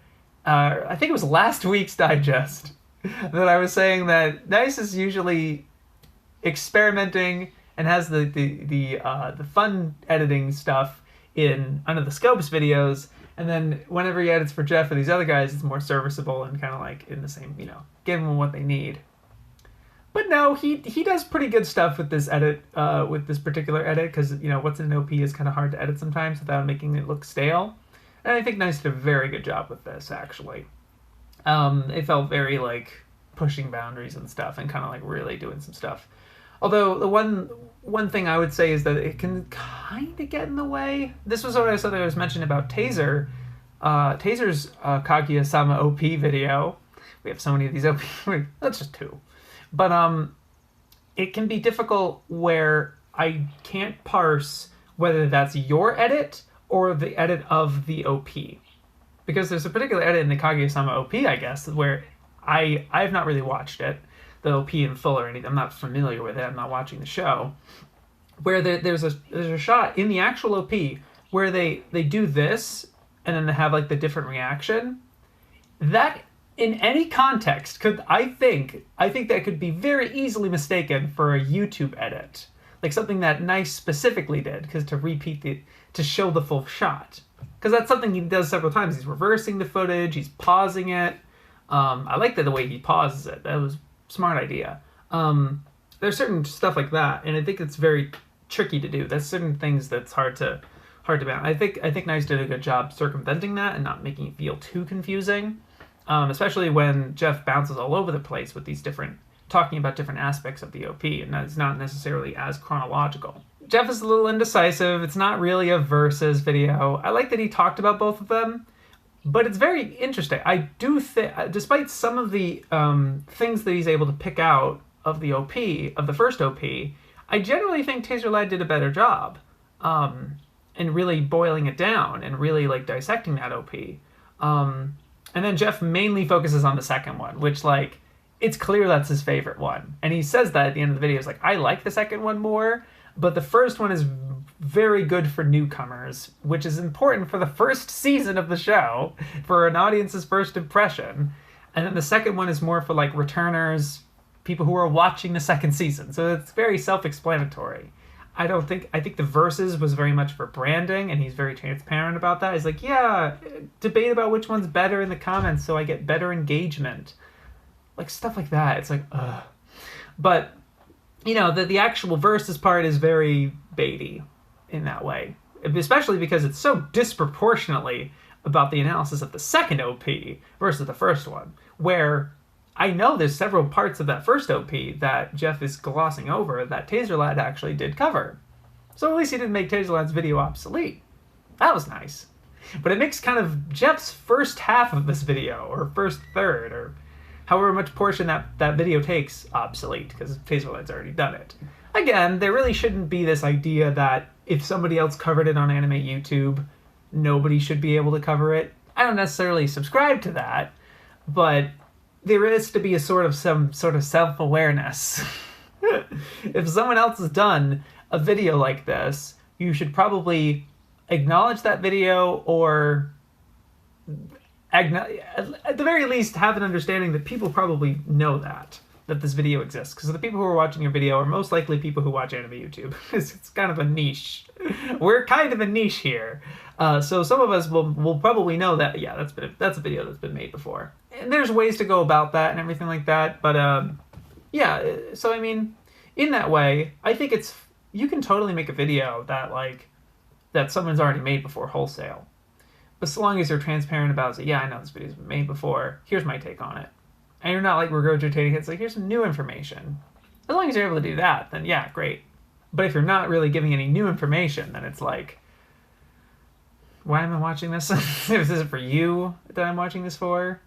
I think it was last week's digest that I was saying that Nice is usually experimenting and has the fun editing stuff in Under the Scopes videos, and then whenever he edits for Jeff or these other guys, it's more serviceable and kind of in the same, give them what they need. But no, he does pretty good stuff with this edit, with this particular edit, because, what's in an OP is kind of hard to edit sometimes without making it look stale. And I think Nice did a very good job with this, actually. It felt very, pushing boundaries and stuff, and kind of, really doing some stuff. Although, the one thing I would say is that it can kind of get in the way. This was what I said I was mentioning about Taser. Taser's Kaguya-sama OP video. We have so many of these OP. That's just two. But it can be difficult where I can't parse whether that's your edit or the edit of the OP. Because there's a particular edit in the Kaguya-sama OP, I guess, where I've not really watched it, the OP in full or anything. I'm not familiar with it. I'm not watching the show. Where there's a shot in the actual OP where they do this and then they have the different reaction. That in any context I think that could be very easily mistaken for a YouTube edit, something that Nice specifically did, because to show the full shot, because that's something he does several times. He's reversing the footage, he's pausing it. I like the way he pauses it. That was a smart idea. There's certain stuff like that, and I think it's very tricky to do. There's certain things that's hard to balance. I think Nice did a good job circumventing that and not making it feel too confusing. Especially when Jeff bounces all over the place with these talking about different aspects of the OP, and that's not necessarily as chronological. Jeff is a little indecisive. It's not really a versus video. I like that he talked about both of them, but it's very interesting. I do think, despite some of the things that he's able to pick out of the OP, of the first OP, I generally think Taser Lad did a better job in really boiling it down and really dissecting that OP. And then Jeff mainly focuses on the second one, which, it's clear that's his favorite one. And he says that at the end of the video. He's I like the second one more, but the first one is very good for newcomers, which is important for the first season of the show, for an audience's first impression. And then the second one is more for, returners, people who are watching the second season. So it's very self-explanatory. I think the Versus was very much for branding, and he's very transparent about that. He's yeah, debate about which one's better in the comments so I get better engagement. Stuff like that. It's ugh. But, the actual Versus part is very baity in that way. Especially because it's so disproportionately about the analysis of the second OP versus the first one. Where I know there's several parts of that first OP that Jeff is glossing over that Taser Lad actually did cover. So at least he didn't make Taser Lad's video obsolete. That was nice. But it makes kind of Jeff's first half of this video, or first third, or however much portion that video takes, obsolete, because Taser Lad's already done it. again, there really shouldn't be this idea that if somebody else covered it on anime YouTube, nobody should be able to cover it. I don't necessarily subscribe to that, but there is to be some sort of self-awareness. If someone else has done a video like this, you should probably acknowledge that video, or at the very least have an understanding that people probably know that this video exists, because the people who are watching your video are most likely people who watch anime YouTube. It's kind of a niche. We're kind of a niche here. So some of us will probably know that, yeah, that's a video that's been made before. And there's ways to go about that and everything like that. But yeah, so I mean, in that way, I think you can totally make a video that someone's already made before wholesale. But so long as you're transparent about it, yeah, I know this video's been made before, here's my take on it. And you're not regurgitating it, it's here's some new information. As long as you're able to do that, then yeah, great. But if you're not really giving any new information, then it's why am I watching this? If this is for you that I'm watching this for,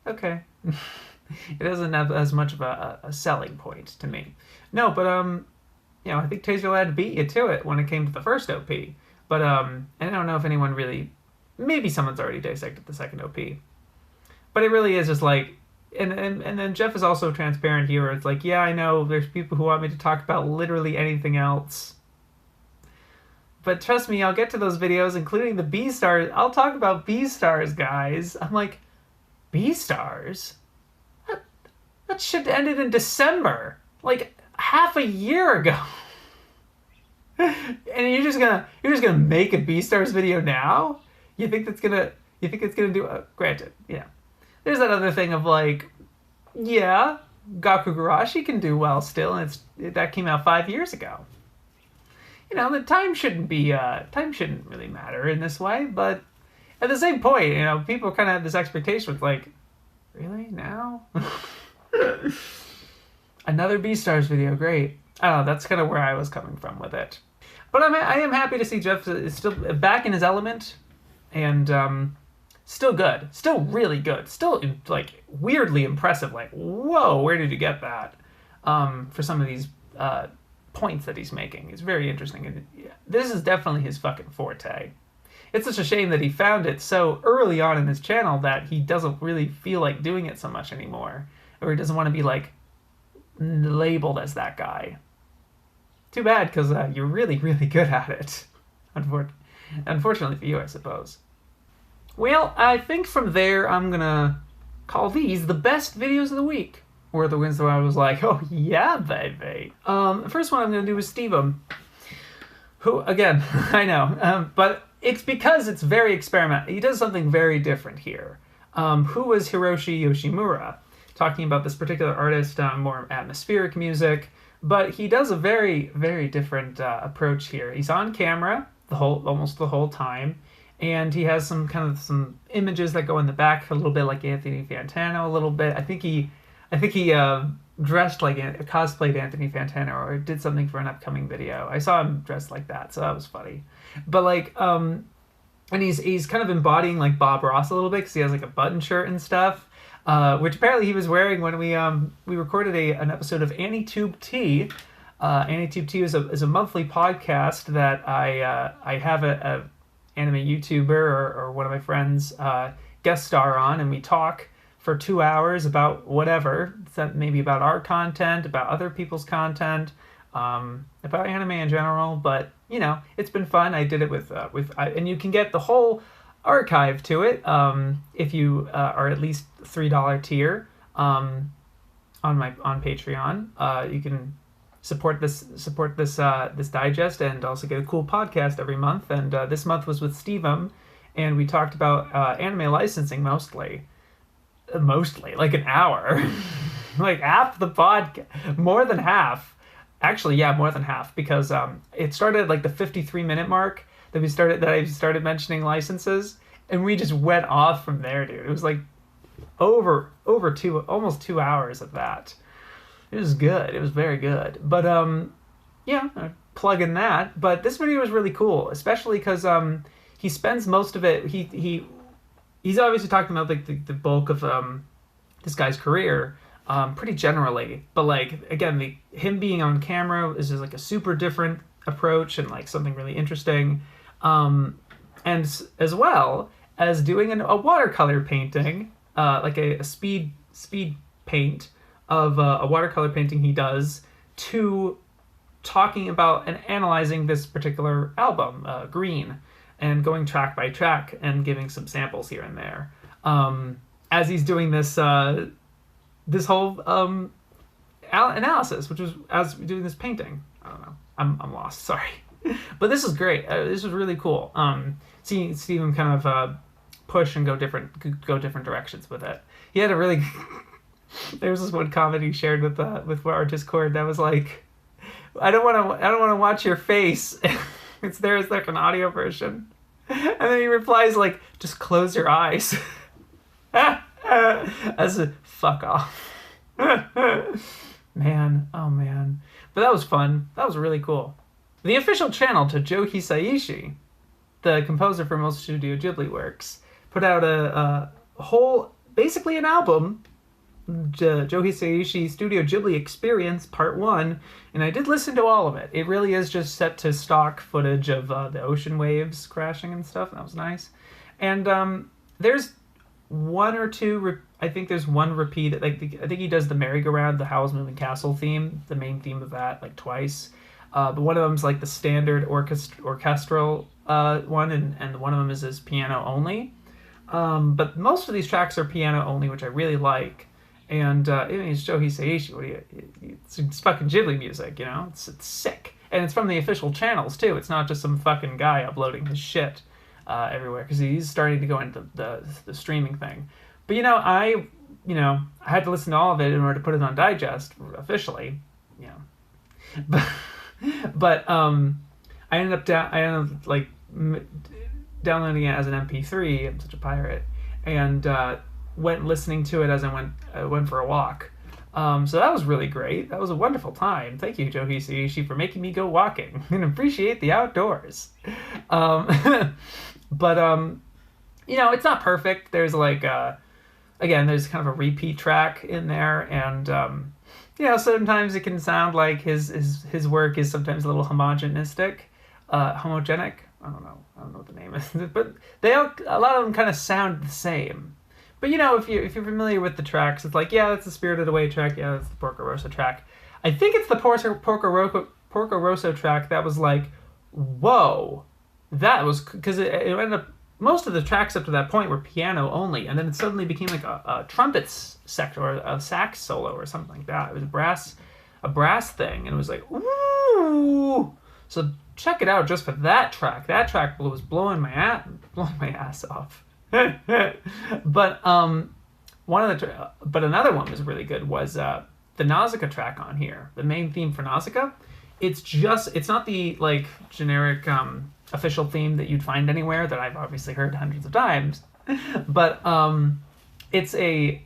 okay. It doesn't have as much of a selling point to me. No, but I think Taserlad beat you to it when it came to the first OP. But I don't know if anyone really, maybe someone's already dissected the second OP. But it really is just and then Jeff is also transparent here, where it's yeah, I know there's people who want me to talk about literally anything else. But trust me, I'll get to those videos, including the B-Stars. I'll talk about B-Stars, guys. I'm B-Stars? That shit ended in December. Half a year ago. And you're just gonna make a B-Stars video now? You think it's gonna do, granted, yeah. There's that other thing of yeah, Gakugarashi can do well still, and that came out 5 years ago. The time shouldn't really matter in this way, but at the same point, people kind of have this expectation with really now? Another B-Stars video, great. I don't know, that's kind of where I was coming from with it. But I am happy to see Jeff is still back in his element, and still good, still really good, still weirdly impressive. Whoa, where did you get that? For some of these points that he's making, it's very interesting, and this is definitely his fucking forte. It's such a shame that he found it so early on in his channel that he doesn't really feel like doing it so much anymore, or he doesn't want to be labeled as that guy. Too bad, because you're really, really good at it. Unfortunately for you, I suppose. Well, I think from there I'm gonna call these the best videos of the week. Or the ones where I was oh yeah, baby. The first one I'm gonna do is Stevem. Who, again, I know, but it's because it's very experimental. He does something very different here. Who was Hiroshi Yoshimura? Talking about this particular artist, more atmospheric music, but he does a very, very different approach here. He's on camera almost the whole time, and he has some images that go in the back, a little bit like Anthony Fantano, a little bit. I think he dressed cosplayed Anthony Fantano, or did something for an upcoming video. I saw him dressed like that, so that was funny. But and he's kind of embodying Bob Ross a little bit, because he has a button shirt and stuff. Which apparently he was wearing when we recorded an episode of AniTube Tea. AniTube Tea is a monthly podcast that I have a anime YouTuber or one of my friends guest star on, and we talk for 2 hours about whatever, maybe about our content, about other people's content, about anime in general. But it's been fun. I did it with and you can get the whole archive to it if you are at least $3 tier on Patreon. You can support this digest and also get a cool podcast every month. And this month was with Stevem, and we talked about anime licensing mostly an hour. Half the podcast, more than half, actually, yeah, more than half, because it started at the 53-minute mark that I started mentioning licenses, and we just went off from there, dude. It was almost 2 hours of that. It was good. It was very good. But yeah, plug in that. But this video was really cool, especially because he spends most of it. He's obviously talking about the bulk of this guy's career pretty generally. But like again, him being on camera is just like a super different approach and like something really interesting. And as well as doing a watercolor painting, like a speed paint of a watercolor painting he does, to talking about and analyzing this particular album, Green, and going track by track and giving some samples here and there. As he's doing this this whole analysis, which was as doing this painting. I don't know. I'm lost. Sorry, but this is great. This was really cool. Seeing Stevem kind of push and go different directions with it. He had a really there was this one comment he shared with our Discord that was like, I don't want to watch your face. It's there as like an audio version, and then he replies like, just close your eyes. As a fuck off. Man, oh man. But that was fun. That was really cool. The official channel to Joe Hisaishi, the composer for most Studio Ghibli works, put out a whole, basically an album, Joe Hisaishi Studio Ghibli Experience Part 1, and I did listen to all of it. It really is just set to stock footage of the ocean waves crashing and stuff. That was nice. And there's one or two, I think there's one repeat, like I think he does the merry-go-round, the Howl's Moving Castle theme, the main theme of that, like twice. But one of them's like the standard orchestral one, and one of them is his piano only. But most of these tracks are piano only, which I really like. And it's Joe Hisaishi. It's fucking Ghibli music, you know? It's sick. And it's from the official channels, too. It's not just some fucking guy uploading his shit everywhere, because he's starting to go into the streaming thing. But, I had to listen to all of it in order to put it on Digest officially, But I ended up downloading it as an MP3. I'm such a pirate, and went listening to it as I went for a walk. So that was really great. That was a wonderful time. Thank you, Joe Hisaishi, for making me go walking and appreciate the outdoors. But it's not perfect. There's like there's kind of a repeat track in there, and sometimes it can sound like his work is sometimes a little homogenic. I don't know what the name is, but a lot of them kind of sound the same. But if you're familiar with the tracks, it's like, that's the Spirited Away track, that's the Porco Rosso track. I think it's the Porco Rosso track that was like, whoa, that was, because it ended up, most of the tracks up to that point were piano only, and then it suddenly became like a trumpet sector or a sax solo or something like that. It was a brass thing, and it was like, ooh. So check it out just for that track. That track was blowing my ass off. But another one was really good was the Nausicaa track on here, the main theme for Nausicaa. It's not the like generic official theme that you'd find anywhere that I've obviously heard hundreds of times, but it's a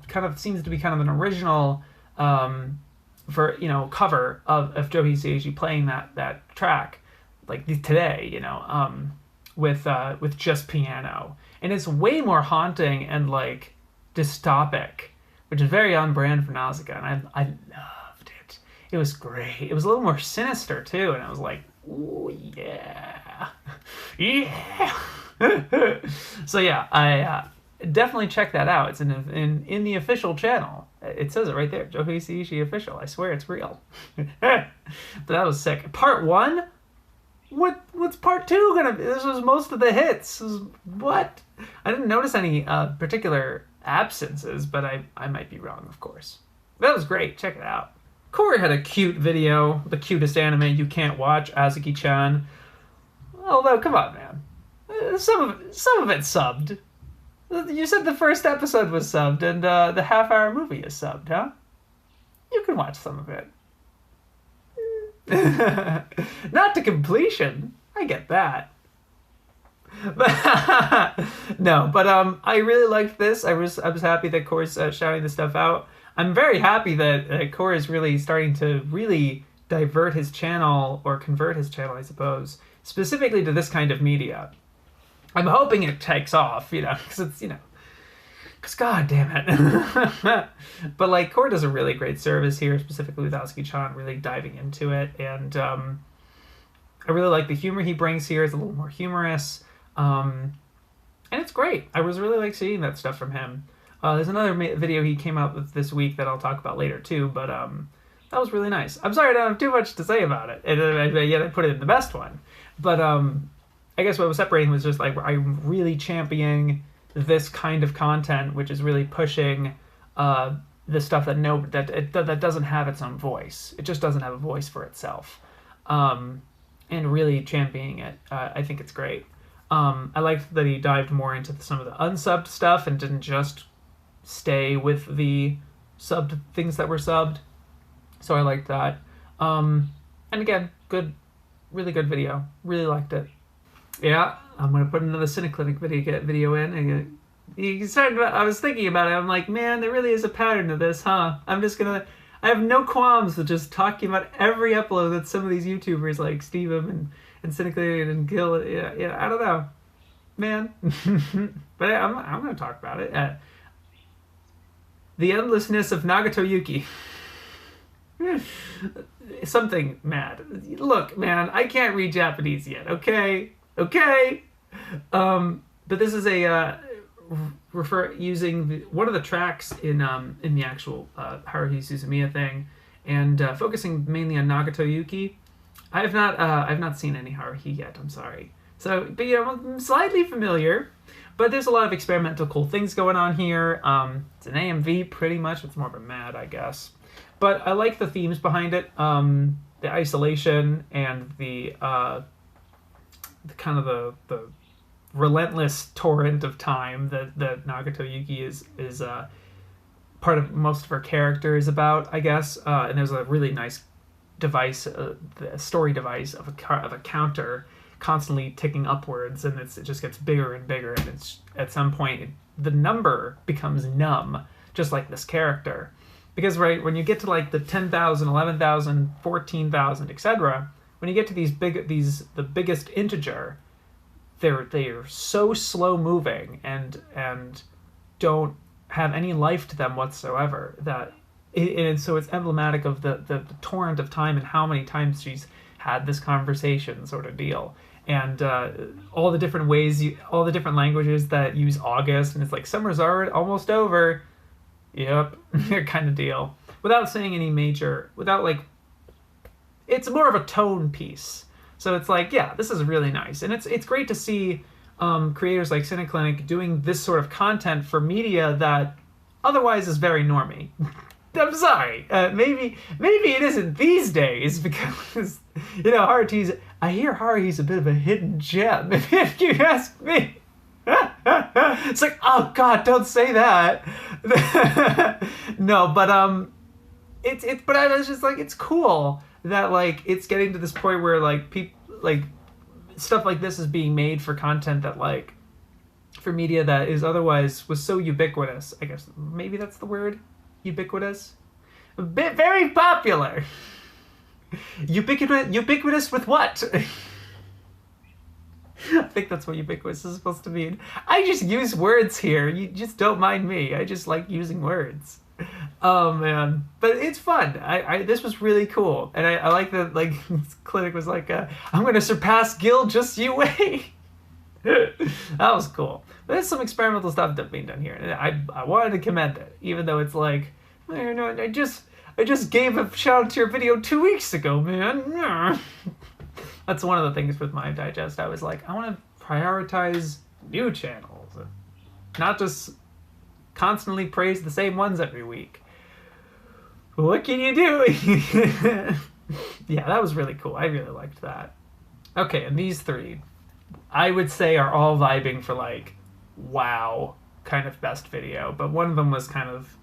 kind of seems to be kind of an original cover of Joe Hisaishi playing that track like today, with just piano. And it's way more haunting and like dystopic, which is very on brand for Nausicaa, and I loved it. It was great. It was a little more sinister too, and I was like, ooh, yeah. So yeah, I definitely check that out. It's in the official channel. It says it right there, Joe Hisaishi official. I swear it's real. But that was sick. Part 1? What's part 2 gonna be? This was most of the hits. What? I didn't notice any particular absences, but I might be wrong, of course. That was great. Check it out. Corey had a cute video, the cutest anime you can't watch, Azuki-chan. Although, come on, man. Some of it subbed. You said the first episode was subbed, and the half-hour movie is subbed, huh? You can watch some of it. Not to completion. I get that. No, but I really liked this. I was happy that Corey's shouting this stuff out. I'm very happy that Corey is really starting to really divert his channel, or convert his channel, I suppose, specifically to this kind of media. I'm hoping it takes off, because it's, Because god damn it. But like, Core does a really great service here, specifically with Aosuke-chan really diving into it. And I really like the humor he brings here. It's a little more humorous. And it's great. I was really like seeing that stuff from him. There's another video he came out with this week that I'll talk about later too, but that was really nice. I'm sorry I don't have too much to say about it, and yet I put it in the best one. But I guess what was separating was just like I'm really championing this kind of content, which is really pushing the stuff that doesn't have its own voice. It just doesn't have a voice for itself, and really championing it. I think it's great. I liked that he dived more into some of the unsubbed stuff and didn't just stay with the subbed things that were subbed. So I liked that. And again, really good video. Really liked it. Yeah, I'm gonna put another TheCynicClinic video in. And I was thinking about it. I'm like, man, there really is a pattern to this, huh? I have no qualms with just talking about every upload that some of these YouTubers like Stevem and TheCynicClinic and Gil. Yeah, I don't know, man. But I'm gonna talk about it. The endlessness of Nagato Yuki. Something mad. Look, man, I can't read Japanese yet, okay? Okay? But this is a using one of the tracks in the actual Haruhi Suzumiya thing, and focusing mainly on Nagato Yuki. I've not seen any Haruhi yet, I'm sorry. So, but I'm slightly familiar. But there's a lot of experimental cool things going on here. It's an AMV pretty much. It's more of a MAD, I guess. But I like the themes behind it. The isolation and the kind of the relentless torrent of time that Nagato Yuki is part of most of her character is about, I guess. And there's a really nice device, the story device of a counter constantly ticking upwards, and it just gets bigger and bigger, and it's at some point the number becomes numb, just like this character. Because right when you get to like the 10,000, 11,000, 14,000, etc., when you get to the biggest integer, they're so slow moving and don't have any life to them whatsoever, that and so it's emblematic of the torrent of time and how many times she's had this conversation sort of deal. And all the different ways, all the different languages that use August, and it's like summer's already almost over. Yep, kind of deal. Without saying any major, it's more of a tone piece. So it's like, yeah, this is really nice, and it's great to see creators like TheCynicClinic doing this sort of content for media that otherwise is very normie. I'm sorry. Maybe it isn't these days because I hear Haruhi's a bit of a hidden gem. If you ask me, it's like, oh god, don't say that. No, but but I was just like, it's cool that like it's getting to this point where like people like stuff like this is being made for content that like for media that is otherwise was so ubiquitous. I guess maybe that's the word. Ubiquitous, very popular. Ubiquitous with what? I think that's what ubiquitous is supposed to mean. I just use words here. You just don't mind me. I just like using words. Oh man, but it's fun. I this was really cool, and I like that. Like Clinic was like, I'm gonna surpass Gil. Just you wait. That was cool. But there's some experimental stuff that's being done here, and I wanted to commend it, even though it's like, I just gave a shout out to your video 2 weeks ago, man. That's one of the things with my digest. I was like, I want to prioritize new channels, not just constantly praise the same ones every week. What can you do? Yeah, that was really cool. I really liked that. Okay, and these three, I would say, are all vibing for like, wow, kind of best video. But one of them was kind of,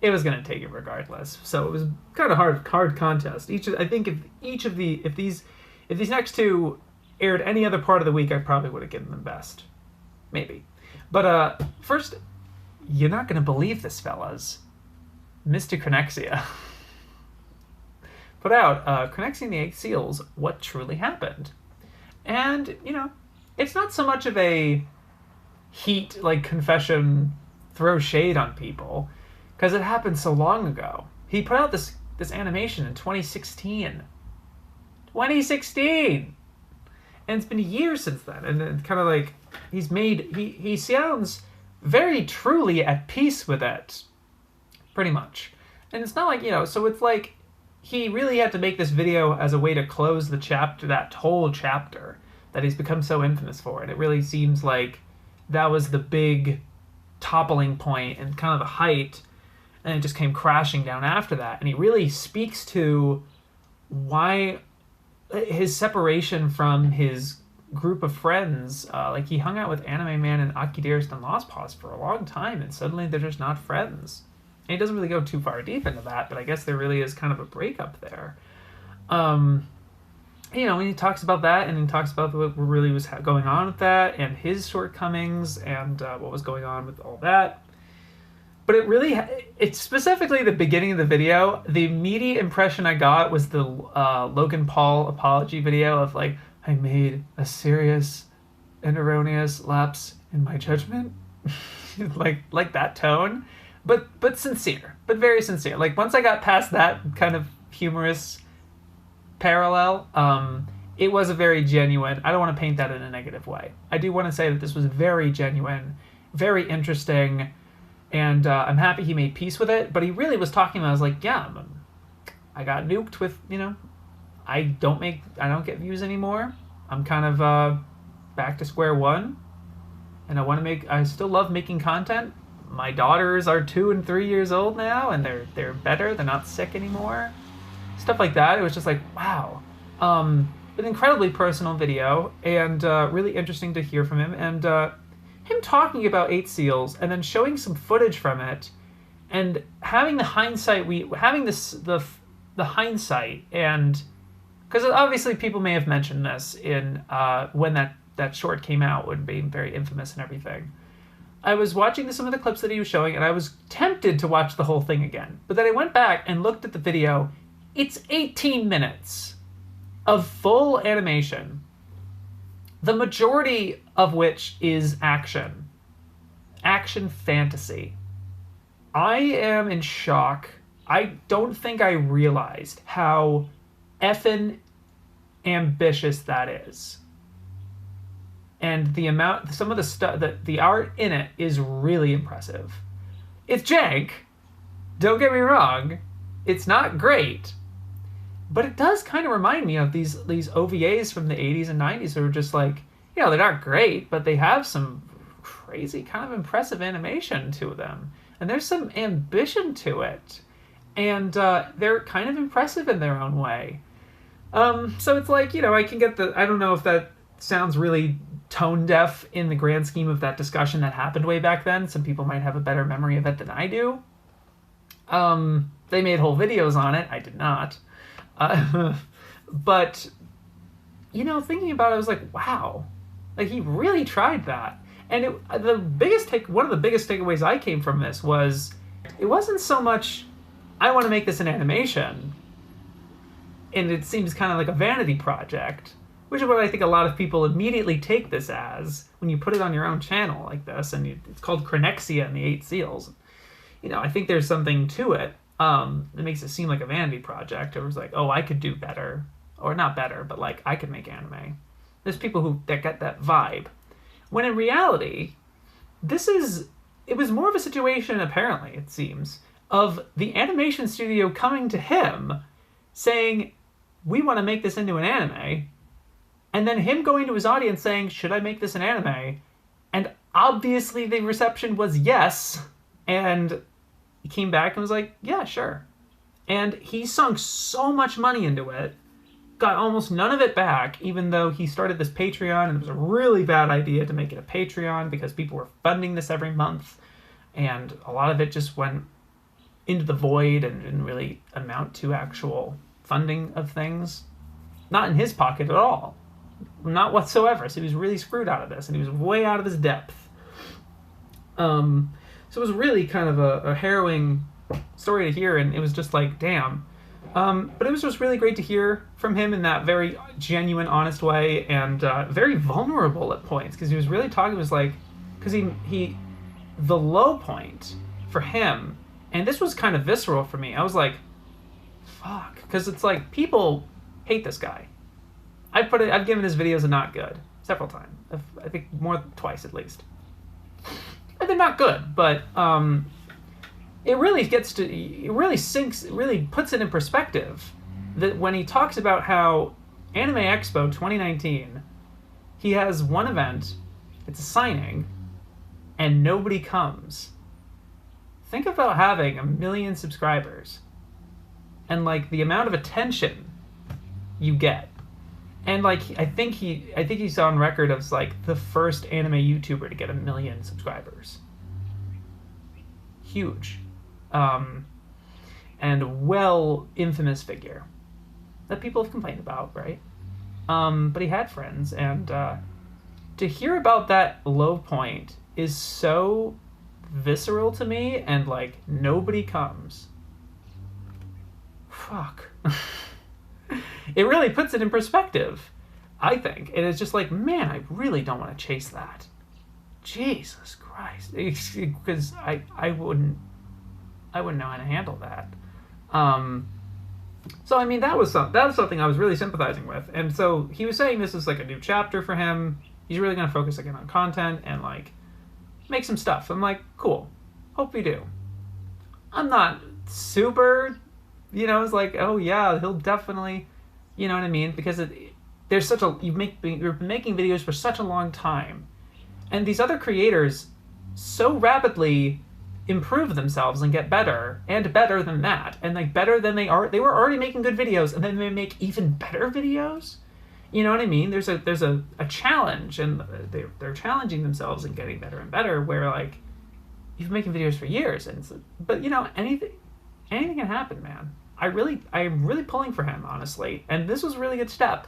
it was going to take it regardless. So it was kind of hard contest. If these next two aired any other part of the week, I probably would have given them best. Maybe. But first, you're not going to believe this, fellas. Misty Chronexia put out Chronexia and the Eight Seals, What Truly Happened. And, it's not so much of a heat, like, confession throw shade on people because it happened so long ago. He put out this animation in 2016. 2016! And it's been years since then. And it's kind of like he sounds very truly at peace with it. Pretty much. And it's not like, so it's like he really had to make this video as a way to close the chapter, that whole chapter that he's become so infamous for. And it really seems like that was the big toppling point and kind of the height, and it just came crashing down after that. And he really speaks to why his separation from his group of friends, like he hung out with Anime Man and Akidearest and Lost Paws for a long time, and suddenly they're just not friends. And he doesn't really go too far deep into that, but I guess there really is kind of a breakup there. When he talks about that, and he talks about what really was going on with that, and his shortcomings, and what was going on with all that. But it's specifically the beginning of the video. The immediate impression I got was the Logan Paul apology video of like, I made a serious and erroneous lapse in my judgment. like that tone. But sincere, but very sincere. Like once I got past that kind of humorous parallel, it was a very genuine. I don't want to paint that in a negative way. I do want to say that this was very genuine, very interesting, and I'm happy he made peace with it. But he really was talking about, I was like, yeah, I got nuked with, I don't get views anymore. I'm kind of back to square one, and I still love making content. My daughters are 2 and 3 years old now, and they're better. They're not sick anymore. Stuff like that. It was just like, wow. An incredibly personal video, and really interesting to hear from him. And him talking about 8 Seals, and then showing some footage from it, and having the hindsight. The hindsight, and because obviously people may have mentioned this in when that short came out, would be very infamous and everything. I was watching some of the clips that he was showing, and I was tempted to watch the whole thing again. But then I went back and looked at the video. It's 18 minutes of full animation, the majority of which is action fantasy. I am in shock. I don't think I realized how effing ambitious that is. And some of the stuff, the art in it is really impressive. It's jank, don't get me wrong, it's not great, but it does kind of remind me of these OVAs from the 80s and 90s that are just like, they're not great, but they have some crazy kind of impressive animation to them. And there's some ambition to it. And they're kind of impressive in their own way. So it's like, I can get I don't know if that sounds really tone deaf in the grand scheme of that discussion that happened way back then. Some people might have a better memory of it than I do. They made whole videos on it. I did not. But, thinking about it, I was like, wow. Like, he really tried that. And one of the biggest takeaways I came from this was, it wasn't so much, I want to make this an animation, and it seems kind of like a vanity project, which is what I think a lot of people immediately take this as when you put it on your own channel like this, and it's called Chronexia and the 8 Seals. I think there's something to it. It makes it seem like a vanity project. It was like, oh, I could do better. Or not better, but like, I could make anime. There's people that get that vibe. When in reality, it was more of a situation, apparently, it seems, of the animation studio coming to him saying, we want to make this into an anime, and then him going to his audience saying, should I make this an anime? And obviously the reception was yes, and he came back and was like, yeah, sure. And he sunk so much money into it, got almost none of it back, even though he started this Patreon, and it was a really bad idea to make it a Patreon because people were funding this every month, and a lot of it just went into the void and didn't really amount to actual funding of things. Not in his pocket at all. Not whatsoever. So he was really screwed out of this, and he was way out of his depth. So it was really kind of a harrowing story to hear, and it was just like, damn. But it was just really great to hear from him in that very genuine, honest way, and very vulnerable at points, because he was really talking, it was like, because he the low point for him, and this was kind of visceral for me. I was like, fuck, because it's like people hate this guy. I've given his videos a not good several times. I think more than twice at least. And they're not good, but it really puts it in perspective that when he talks about how Anime Expo 2019, he has one event, it's a signing, and nobody comes. Think about having 1 million subscribers and like the amount of attention you get. And like I think he's on record as like the first anime YouTuber to get 1 million subscribers. Huge. And infamous figure that people have complained about, right? But he had friends, and to hear about that low point is so visceral to me, and like nobody comes. Fuck. It really puts it in perspective, I think. And it's just like, man, I really don't want to chase that. Jesus Christ. Because I wouldn't know how to handle that. So I mean, that was something I was really sympathizing with. And so he was saying this is like a new chapter for him. He's really going to focus again on content and like make some stuff. I'm like, cool. Hope you do. I'm not super, it's like, oh yeah, he'll definitely, you know what I mean? Because you're making videos for such a long time. And these other creators so rapidly improve themselves and get better and better than that, and like better than they were already making good videos, and then they make even better videos. You know what I mean? There's a challenge, and they're challenging themselves and getting better and better, where like you've been making videos for years, but anything can happen, man. I'm really pulling for him, honestly, and this was a really good step.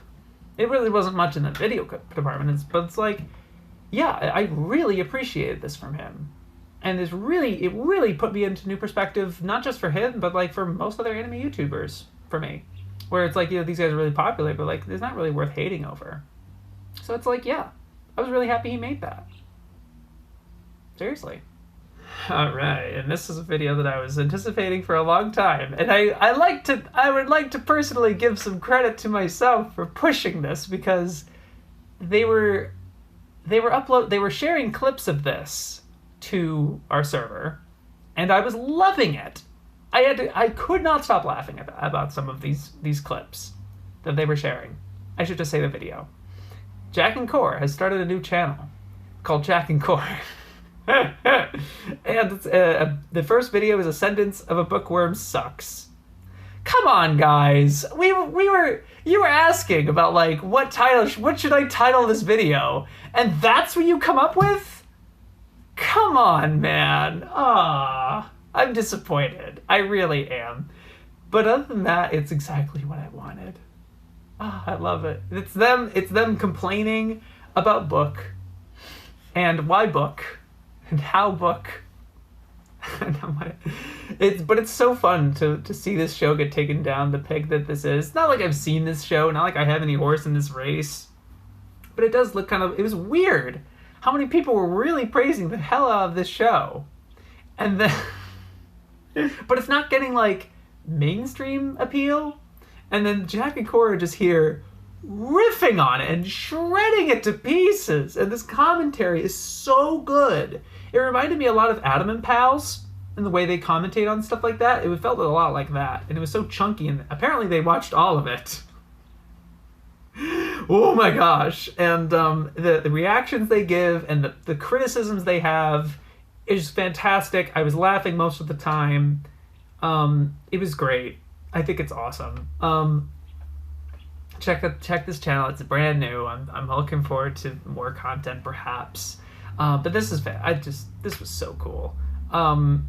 It really wasn't much in the video department, but it's like, yeah, I really appreciated this from him. And it really put me into new perspective, not just for him, but like for most other anime YouTubers, for me. Where it's like, these guys are really popular, but like, there's not really worth hating over. So it's like, yeah, I was really happy he made that. Seriously. Alright, and this is a video that I was anticipating for a long time. And I would like to personally give some credit to myself for pushing this, because they were sharing clips of this to our server, and I was loving it. I could not stop laughing about some of these clips that they were sharing. I should just say the video. Jack and Core has started a new channel called Jack and Core. And the first video is a sentence of a bookworm sucks. Come on, guys. You were asking about like what should I title this video? And that's what you come up with? Come on, man. I'm disappointed. I really am. But other than that, it's exactly what I wanted. I love it. It's them complaining about book, and why book, and how book. But it's so fun to see this show get taken down, the pig that this is. It's not like I've seen this show, not like I have any horse in this race. But it does look it was weird how many people were really praising the hell out of this show. And then, but it's not getting like mainstream appeal. And then Jack and Core are just here riffing on it and shredding it to pieces. And this commentary is so good. It reminded me a lot of Adam and Pals in the way they commentate on stuff like that. It felt a lot like that. And it was so chunky, and apparently they watched all of it. Oh my gosh. And the reactions they give and the criticisms they have is fantastic. I was laughing most of the time. It was great. I think it's awesome. Check this channel. It's brand new. I'm looking forward to more content, perhaps. But this is this was so cool. And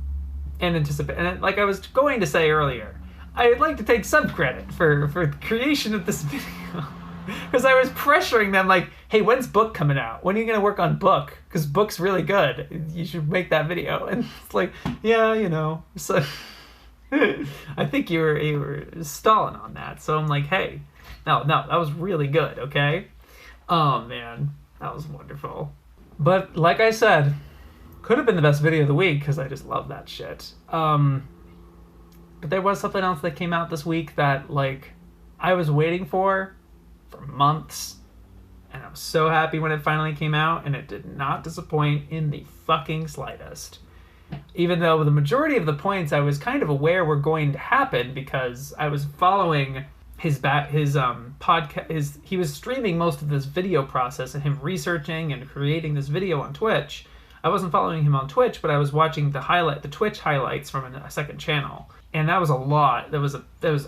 like I was going to say earlier, I'd like to take some credit for the creation of this video. Because I was pressuring them like, hey, when's book coming out? When are you going to work on book? Because book's really good. You should make that video. And it's like, yeah, So I think you were stalling on that. So I'm like, hey, no, that was really good, okay? Oh, man, that was wonderful. But like I said, Could have been the best video of the week because I just love that shit. But there was something else that came out this week that, like, I was waiting for months. And I was so happy when it finally came out, and it did not disappoint in the fucking slightest. Even though the majority of the points I was kind of aware were going to happen because I was following his podcast. He was streaming most of this video process and him researching and creating this video on Twitch. I wasn't following him on Twitch, but I was watching the Twitch highlights from a second channel, and that was a lot. There was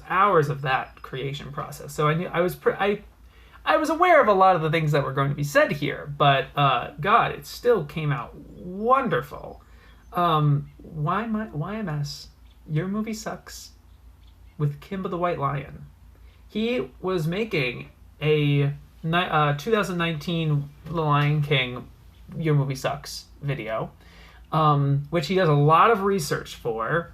hours of that creation process. So I knew I was aware of a lot of the things that were going to be said here, but God, it still came out wonderful. YMS, Your Movie Sucks, with Kimba the White Lion. He was making a 2019 The Lion King Your Movie Sucks video, which he does a lot of research for,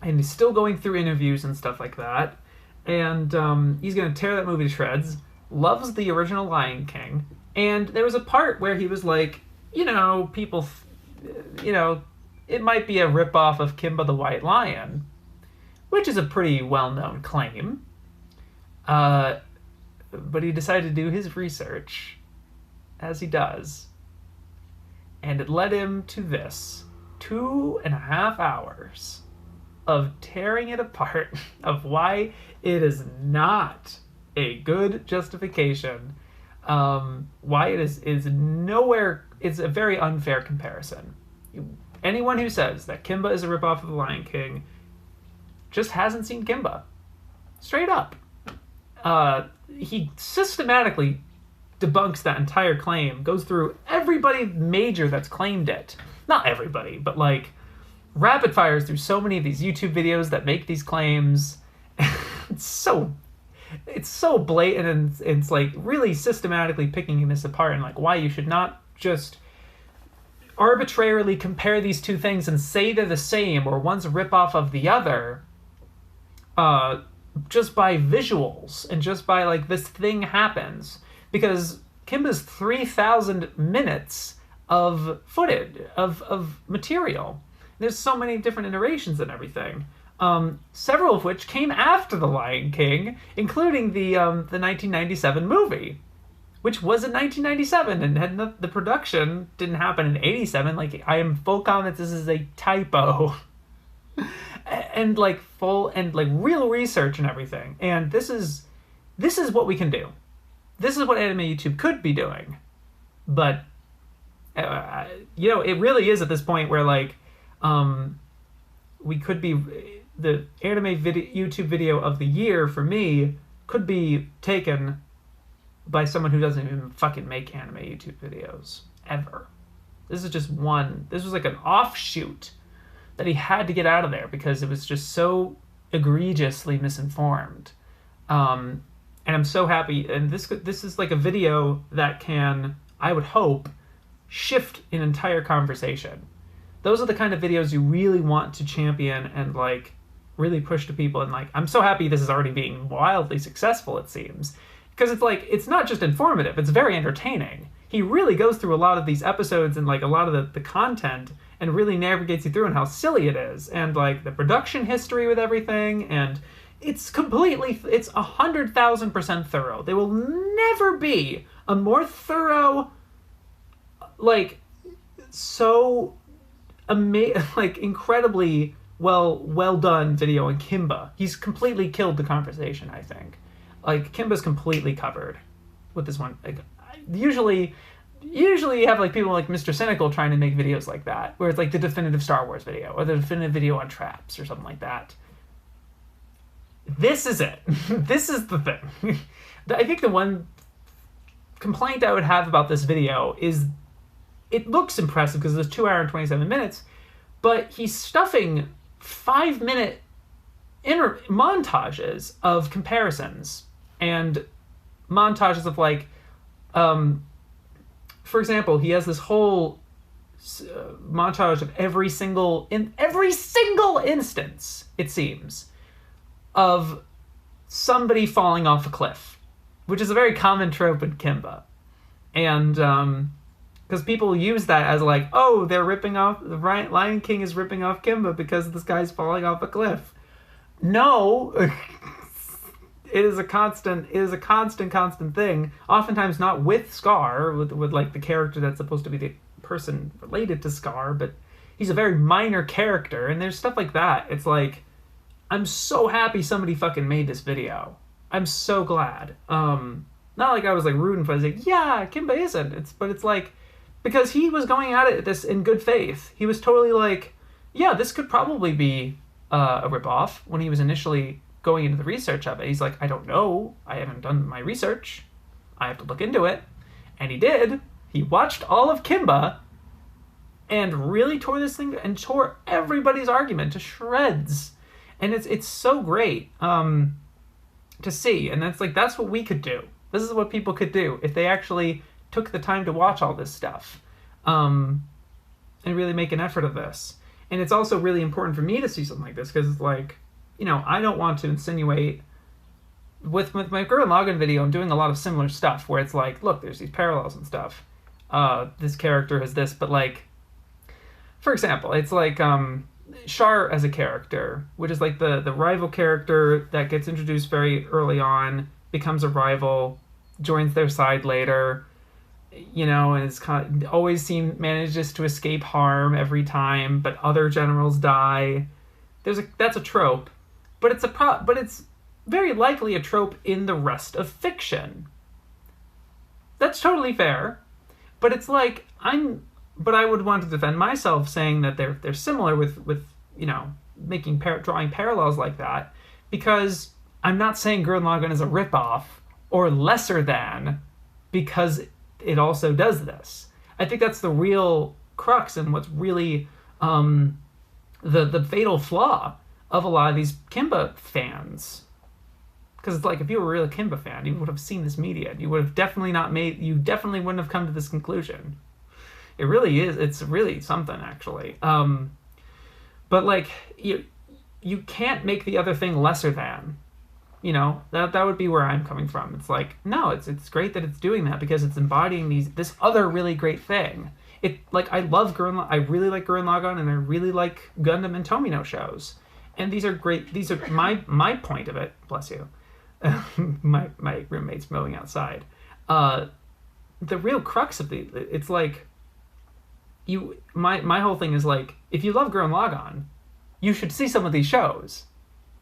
and he's still going through interviews and stuff like that, and he's going to tear that movie to shreds. Loves the original Lion King, and there was a part where he was like, people, it might be a ripoff of Kimba the White Lion, which is a pretty well-known claim. But he decided to do his research, as he does, and it led him to this 2.5 hours of tearing it apart, of why it is not a good justification, why it is nowhere. It's a very unfair comparison. Anyone who says that Kimba is a ripoff of The Lion King just hasn't seen Kimba. Straight up. He systematically debunks that entire claim, goes through everybody major that's claimed it. Not everybody, but like rapid fires through so many of these YouTube videos that make these claims. It's so blatant, and it's like really systematically picking this apart, and like why you should not just arbitrarily compare these two things and say they're the same or one's a ripoff of the other, just by visuals and just by like this thing happens. Because Kimba's 3,000 minutes of footage, of material. There's so many different iterations and everything. Several of which came after The Lion King, including the 1997 movie, which was in 1997, and the production didn't happen in 87. Like, I am full confidence this is a typo. And like real research and everything. And this is what we can do. This is what anime YouTube could be doing. But it really is at this point where like we could be, the YouTube video of the year for me could be taken by someone who doesn't even fucking make anime YouTube videos ever. This is just one. This was like an offshoot that he had to get out of there because it was just so egregiously misinformed. And I'm so happy. And this is like a video that can, I would hope, shift an entire conversation. Those are the kind of videos you really want to champion and like really push to people. And like, I'm so happy this is already being wildly successful, it seems. Because it's like, it's not just informative, it's very entertaining. He really goes through a lot of these episodes and like a lot of the content and really navigates you through and how silly it is. And like the production history with everything, and it's 100,000% thorough. There will never be a more thorough, like, so like incredibly well done video on Kimba. He's completely killed the conversation, I think. Like, Kimba's completely covered with this one. Like, usually you have like people like Mr. Cynical trying to make videos like that, where it's like the definitive Star Wars video or the definitive video on traps or something like that. This is it. This is the thing. I think the one complaint I would have about this video is it looks impressive because it's 2 hours and 27 minutes, but he's stuffing 5-minute montages of comparisons and montages of like, for example, he has this whole montage of every single instance, it seems, of somebody falling off a cliff, which is a very common trope in Kimba. And Because people use that as like, oh, they're ripping off, the Lion King is ripping off Kimba because this guy's falling off a cliff. No, it is a constant thing. Oftentimes not with Scar, with like the character that's supposed to be the person related to Scar, but he's a very minor character, and there's stuff like that. It's like, I'm so happy somebody fucking made this video. I'm so glad. Not like I was like rooting for it. I was like, yeah, Kimba isn't. But it's like, because he was going at it this in good faith. He was totally like, yeah, this could probably be a ripoff when he was initially going into the research of it. He's like, I don't know. I haven't done my research. I have to look into it. And he did. He watched all of Kimba and really tore this thing and tore everybody's argument to shreds. And it's so great to see. And that's what we could do. This is what people could do if they actually took the time to watch all this stuff and really make an effort of this. And it's also really important for me to see something like this because it's like, you know, I don't want to insinuate with my Gurren Lagann video. I'm doing a lot of similar stuff where it's like, look, there's these parallels and stuff. This character has this, but like, for example, it's like Char as a character, which is like the rival character that gets introduced very early on, becomes a rival, joins their side later, you know, and it's kind of always manages to escape harm every time, but other generals die. That's a trope, but it's very likely a trope in the rest of fiction. That's totally fair, but it's like but I would want to defend myself saying that they're similar with you know, drawing parallels like that, because I'm not saying Gurren Lagann is a ripoff or lesser than because it also does this. I think that's the real crux and what's really the fatal flaw of a lot of these Kimba fans. Because it's like, if you were a real Kimba fan, you would have seen this media. You would have definitely wouldn't have come to this conclusion. It really is. It's really something, actually. But like, you can't make the other thing lesser than. You know, that would be where I'm coming from. It's like, no, it's great that it's doing that because it's embodying this other really great thing. I really like Gurren Lagann, and I really like Gundam and Tomino shows. And these are great. These are my point of it. Bless you. my roommate's mowing outside. The real crux of it's like, my whole thing is like, if you love Gurren Lagann, you should see some of these shows.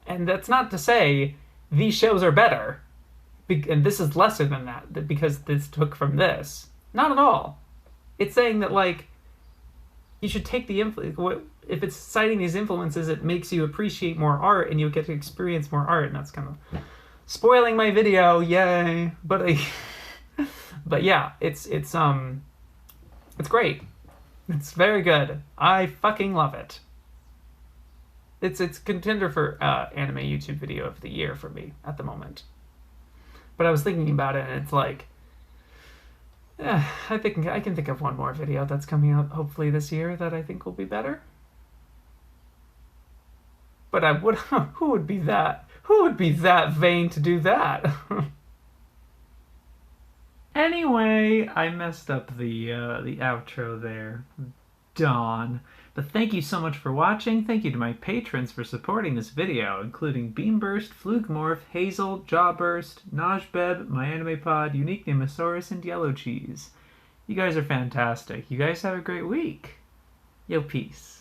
And that's not to say these shows are better, and this is lesser than that because this took from this. Not at all. It's saying that, like, you should take the influence. If it's citing these influences, it makes you appreciate more art, and you get to experience more art, and that's kind of spoiling my video. Yay! But yeah, it's great. It's very good. I fucking love it. It's contender for anime YouTube video of the year for me at the moment. But I was thinking about it, and it's like, I think I can think of one more video that's coming out hopefully this year that I think will be better. But who would be that? Who would be that vain to do that? Anyway, I messed up the outro there. Dawn. But thank you so much for watching. Thank you to my patrons for supporting this video, including Beamburst, Flugmorph, Hazel, Jawburst, Najbeb, MyAnimePod, Unique Nemosaurus, and Yellow Cheese. You guys are fantastic. You guys have a great week. Yo, peace.